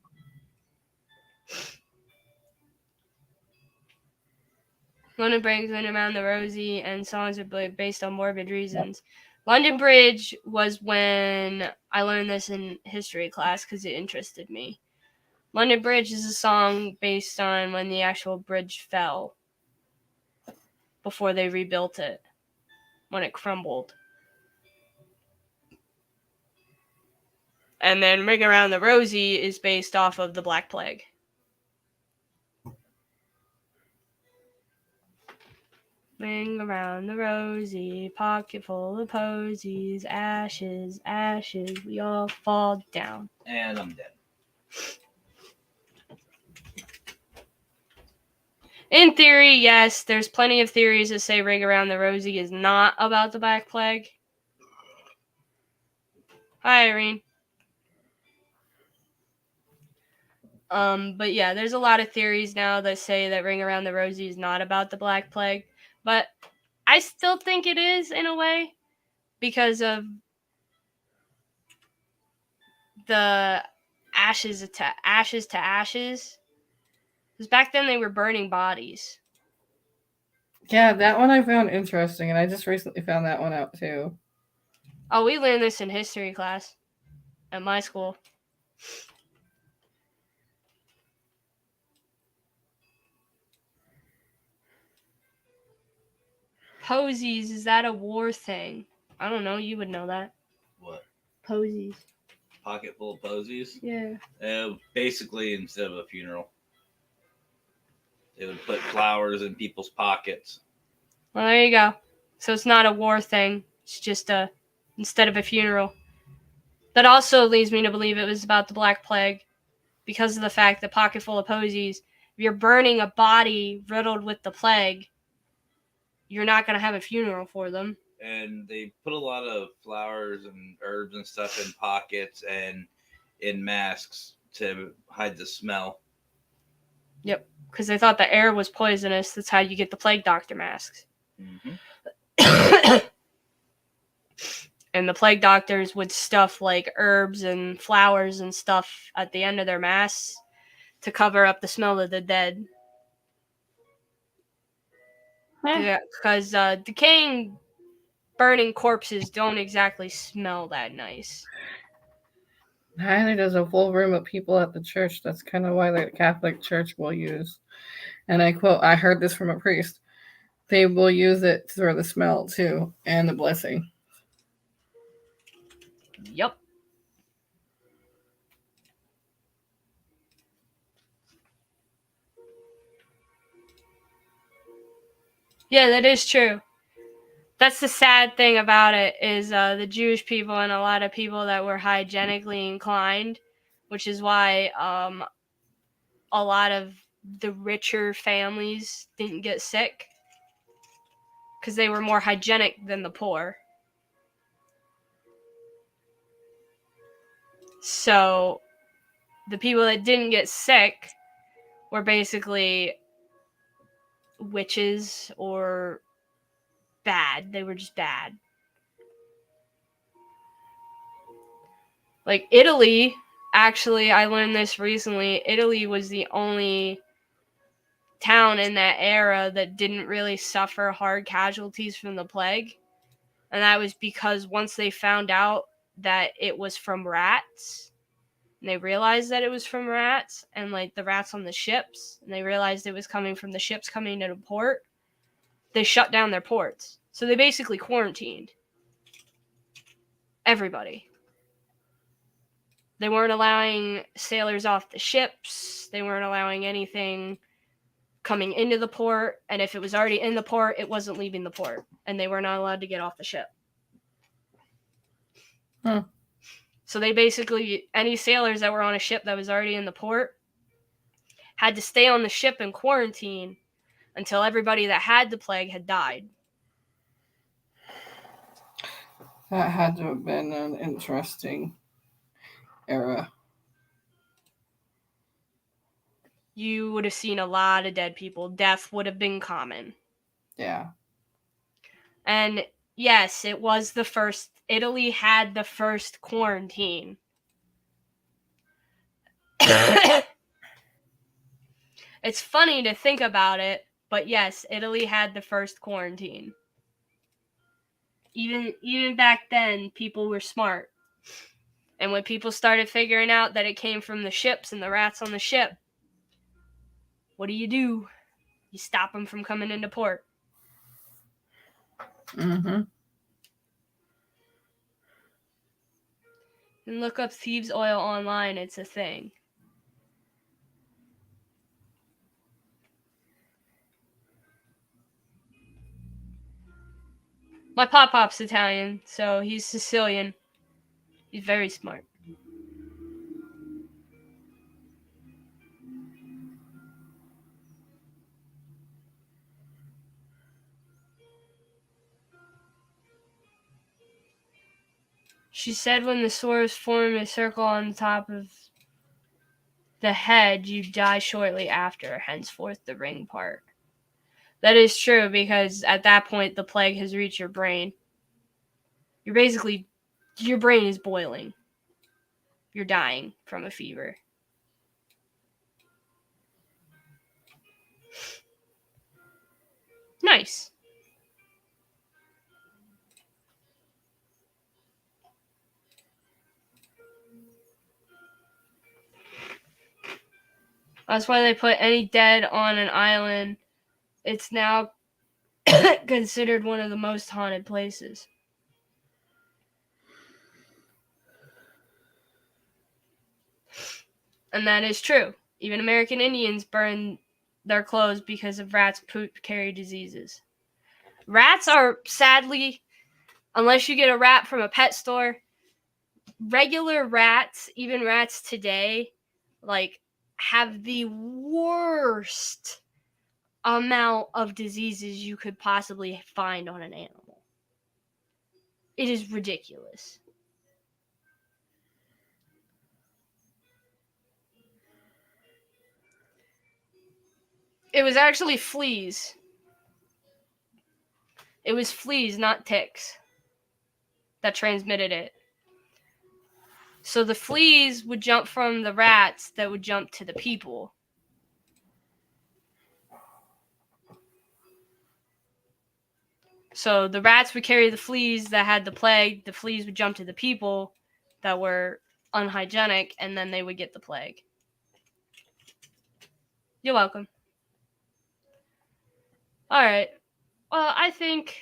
London Bridge went around the Rosie, and songs are based on morbid reasons. London Bridge was when I learned this in history class because it interested me. London Bridge is a song based on when the actual bridge fell before they rebuilt it, when it crumbled. And then Ring Around the Rosie is based off of the Black Plague. Ring around the rosy, pocket full of posies, ashes, ashes, we all fall down. And I'm dead. In theory, yes, there's plenty of theories that say Ring Around the Rosie is not about the Black Plague. Hi, Irene. But yeah, there's a lot of theories now that say that Ring Around the Rosie is not about the Black Plague. But I still think it is, in a way, because of the ashes to ashes. Because back then they were burning bodies. Yeah, that one I found interesting, and I just recently found that one out too. Oh, we learned this in history class at my school. Posies, is that a war thing? I don't know. You would know that. What? Posies. Pocket full of posies? Yeah. Basically, instead of a funeral, they would put flowers in people's pockets. Well, there you go. So it's not a war thing. It's just instead of a funeral. That also leads me to believe it was about the Black Plague, because of the fact that pocket full of posies, if you're burning a body riddled with the plague, you're not going to have a funeral for them. And they put a lot of flowers and herbs and stuff in pockets and in masks to hide the smell. Yep, because they thought the air was poisonous. That's how you get the plague doctor masks. Mm-hmm. And the plague doctors would stuff like herbs and flowers and stuff at the end of their masks to cover up the smell of the dead. Yeah, because decaying, burning corpses don't exactly smell that nice. Neither does a full room of people at the church. That's kind of why the Catholic Church will use, and I quote, I heard this from a priest, they will use it for the smell too, and the blessing. Yep. Yeah, that is true. That's the sad thing about it, is the Jewish people and a lot of people that were hygienically inclined, which is why a lot of the richer families didn't get sick, because they were more hygienic than the poor. So the people that didn't get sick were basically witches or bad. They were just bad. Like Italy, actually, I learned this recently. Italy was the only town in that era that didn't really suffer hard casualties from the plague. And that was because once they found out that it was from rats, and they realized that it was from rats, and like the rats on the ships, and they realized it was coming from the ships coming into port, they shut down their ports. So they basically quarantined everybody. They weren't allowing sailors off the ships. They weren't allowing anything coming into the port. And if it was already in the port, it wasn't leaving the port. And they were not allowed to get off the ship. Huh. So they basically, any sailors that were on a ship that was already in the port had to stay on the ship in quarantine until everybody that had the plague had died. That had to have been an interesting era. You would have seen a lot of dead people. Death would have been common. Yeah. And yes, it was the first. Italy had the first quarantine. It's funny to think about it, but yes, Italy had the first quarantine. Even back then, people were smart. And when people started figuring out that it came from the ships and the rats on the ship, what do? You stop them from coming into port. Mm-hmm. And look up thieves' oil online. It's a thing. My pop-pop's Italian, so he's Sicilian. He's very smart. She said when the sores form a circle on the top of the head, you die shortly after, henceforth the ring part. That is true, because at that point the plague has reached your brain. Your brain is boiling. You're dying from a fever. Nice. That's why they put any dead on an island. It's now considered one of the most haunted places. And that is true. Even American Indians burn their clothes because of rats' poop carry diseases. Rats are, sadly, unless you get a rat from a pet store, regular rats, even rats today, have the worst amount of diseases you could possibly find on an animal. It is ridiculous. It was actually fleas. It was fleas, not ticks, that transmitted it. So the fleas would jump from the rats that would jump to the people. So the rats would carry the fleas that had the plague. The fleas would jump to the people that were unhygienic, and then they would get the plague. You're welcome. All right. Well, I think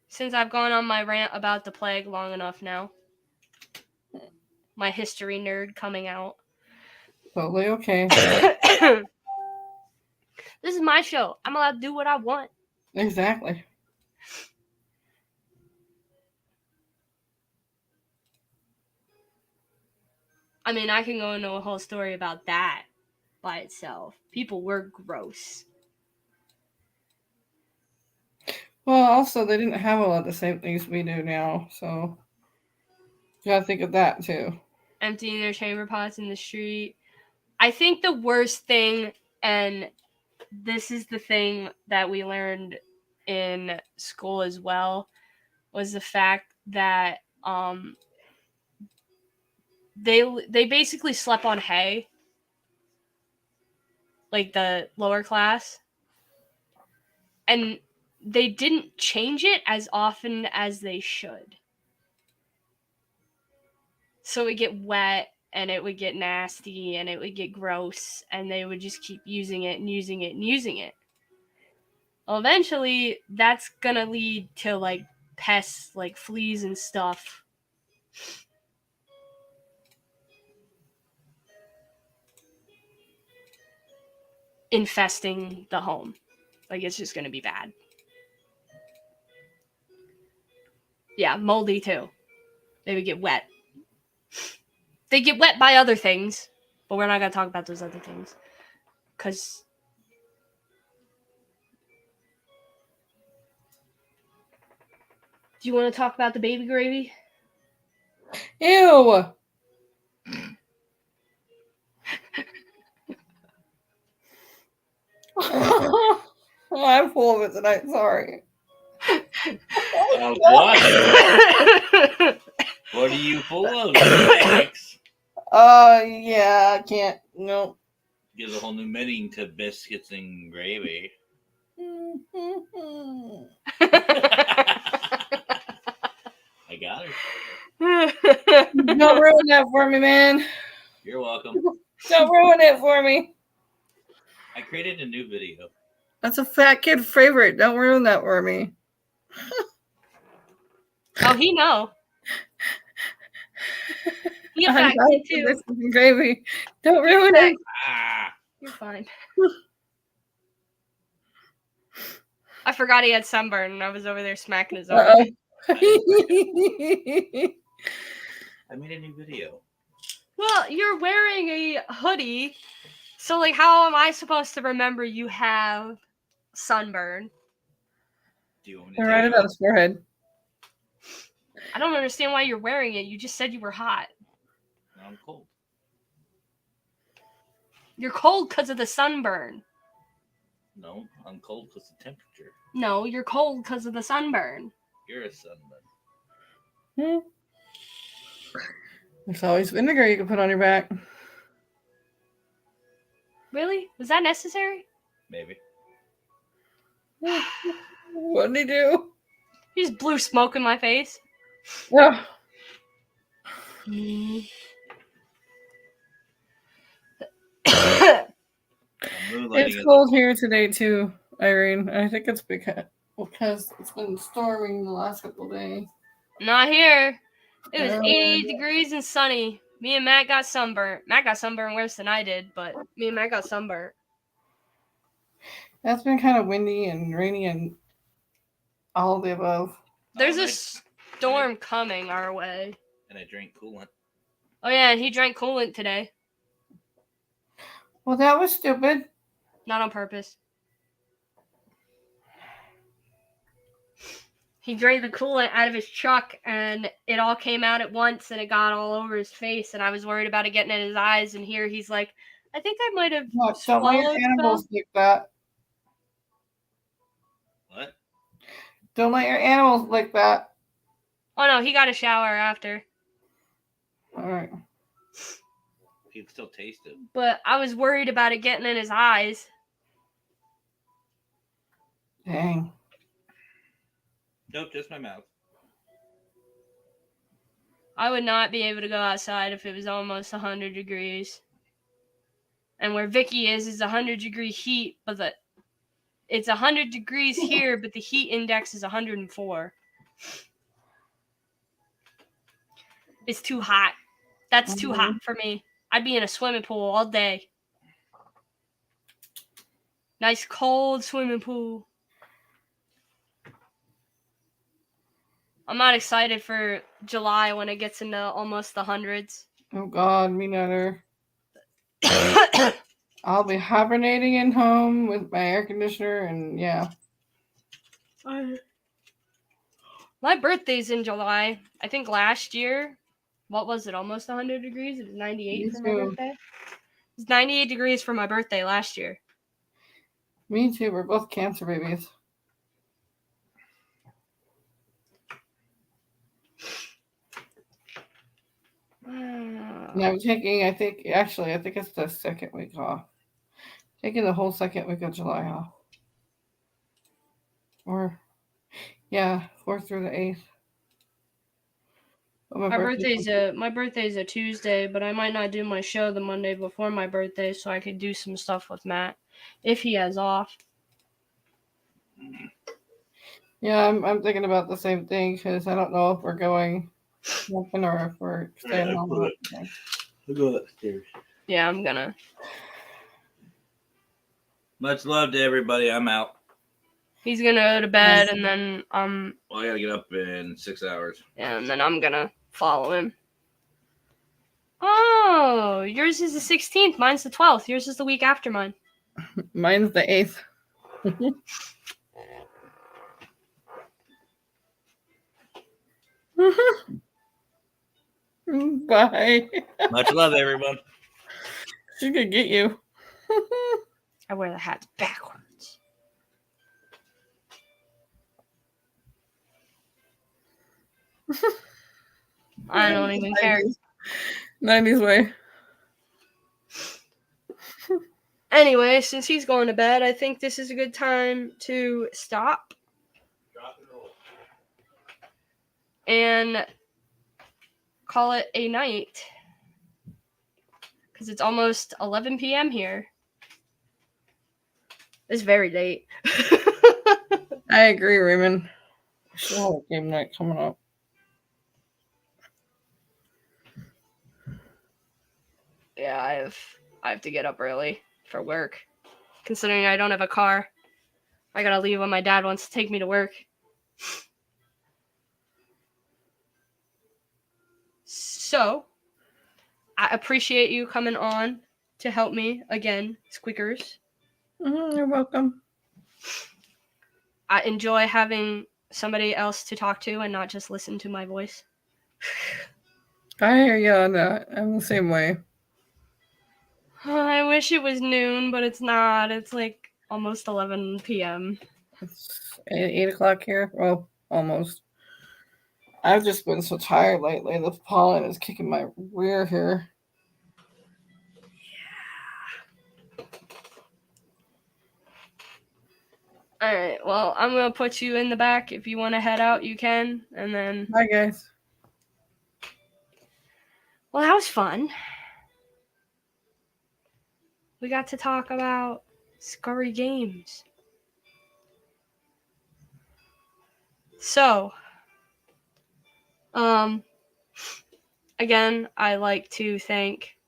since I've gone on my rant about the plague long enough now, my history nerd coming out. Totally okay. This is my show. I'm allowed to do what I want. Exactly. I mean, I can go into a whole story about that by itself. People were gross. Well, also, they didn't have a lot of the same things we do now, so you gotta think of that, too. Emptying their chamber pots in the street. I think the worst thing, and this is the thing that we learned in school as well, was the fact that they basically slept on hay, like the lower class, and they didn't change it as often as they should. So it would get wet, and it would get nasty, and it would get gross, and they would just keep using it and using it and using it. Well, eventually, that's gonna lead to, pests, like fleas and stuff. Infesting the home. It's just gonna be bad. Yeah, moldy too. They would get wet. They get wet by other things, but we're not gonna talk about those other things. Because Do you want to talk about the baby gravy? Ew. I'm full of it tonight. Sorry. What? What are you full of, Alex? Yeah, I can't. No. Gives a whole new meaning to biscuits and gravy. I got her. Don't ruin that for me, man. You're welcome. Don't ruin it for me. I created a new video. That's a fat kid favorite. Don't ruin that for me. Oh, he know. He a fat kid too. This is gravy. Don't ruin it. Ah, You're fine. I forgot he had sunburn, and I was over there smacking his arm. Uh-oh. I made a new video. Well, you're wearing a hoodie, so like, how am I supposed to remember you have sunburn? Do you want me to Write take it on his forehead. I don't understand why you're wearing it. You just said you were hot. No, I'm cold. You're cold because of the sunburn. No, I'm cold because of the temperature. No, you're cold because of the sunburn. You're a sunburn. There's always vinegar you can put on your back. Really? Was that necessary? Maybe. What did he do? He just blew smoke in my face. Oh. It's cold here today too, Irene. I think it's because it's been storming the last couple of days. Not here. It was 88 degrees and sunny. Me and Matt got sunburnt. Matt got sunburned worse than I did, but me and Matt got sunburnt. That's been kind of windy and rainy and all of the above. There's a storm coming our way. And I drank coolant. Oh yeah, and he drank coolant today. Well, that was stupid. Not on purpose. He drained the coolant out of his truck, and it all came out at once, and it got all over his face, and I was worried about it getting in his eyes, and here he's like, I think I might have Don't let your animals lick that. What? Don't let your animals lick that. Oh no, he got a shower after. All right. You can still taste it. But I was worried about it getting in his eyes. Dang. Nope, just my mouth. I would not be able to go outside if it was almost 100 degrees. And where Vicky is 100-degree heat, but it's 100 degrees here, but the heat index is 104. It's too hot. That's too hot for me. I'd be in a swimming pool all day. Nice cold swimming pool. I'm not excited for July when it gets into almost the hundreds. Oh God, me neither. I'll be hibernating in home with my air conditioner and yeah. My birthday's in July. I think last year, what was it, almost 100 degrees? It was 98 for my birthday. It was 98 degrees for my birthday last year. Me too. We're both cancer babies. And I'm taking, I think it's the second week off. Taking the whole second week of July off. Or, yeah, 4th through the 8th. My birthday's a Tuesday, but I might not do my show the Monday before my birthday, so I could do some stuff with Matt if he has off. Yeah, I'm thinking about the same thing because I don't know if we're going camping or if we're staying home. We'll go upstairs. Yeah, I'm gonna. Much love to everybody. I'm out. He's gonna go to bed, and then Well, I gotta get up in 6 hours. and then I'm gonna follow him. Oh, yours is the 16th. Mine's the 12th. Yours is the week after mine. Mine's the 8th. Bye. Much love, everyone. She could get you. I wear the hats backwards. I don't even care. 90s way. Anyway, since he's going to bed, I think this is a good time to stop Drop and roll. and call it a night. Because it's almost 11 p.m. here. It's very late. I agree, Raymond. Still have a game night coming up. Yeah, I have to get up early for work. Considering I don't have a car. I gotta leave when my dad wants to take me to work. So, I appreciate you coming on to help me again, Squeakers. You're welcome. I enjoy having somebody else to talk to and not just listen to my voice. I hear you on that. I'm the same way. I wish it was noon, but it's not. It's like almost 11 p.m. It's 8 o'clock here. Well, almost. I've just been so tired lately. The pollen is kicking my rear here. Alright, well, I'm going to put you in the back. If you want to head out, you can. And then... Bye, guys. Well, that was fun. We got to talk about scurry games. So, again, I like to thank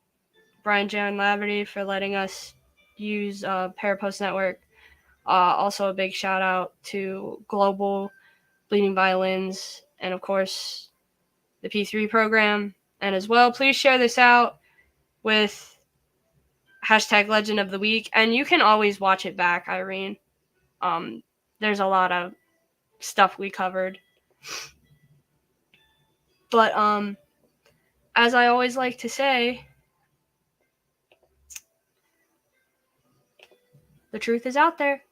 Brian Jan Laverty for letting us use Parapost Network. Also, a big shout out to Global Bleeding Violins and, of course, the P3 program. And as well, please share this out with hashtag Legend of the Week. And you can always watch it back, Irene. There's a lot of stuff we covered. But as I always like to say, the truth is out there.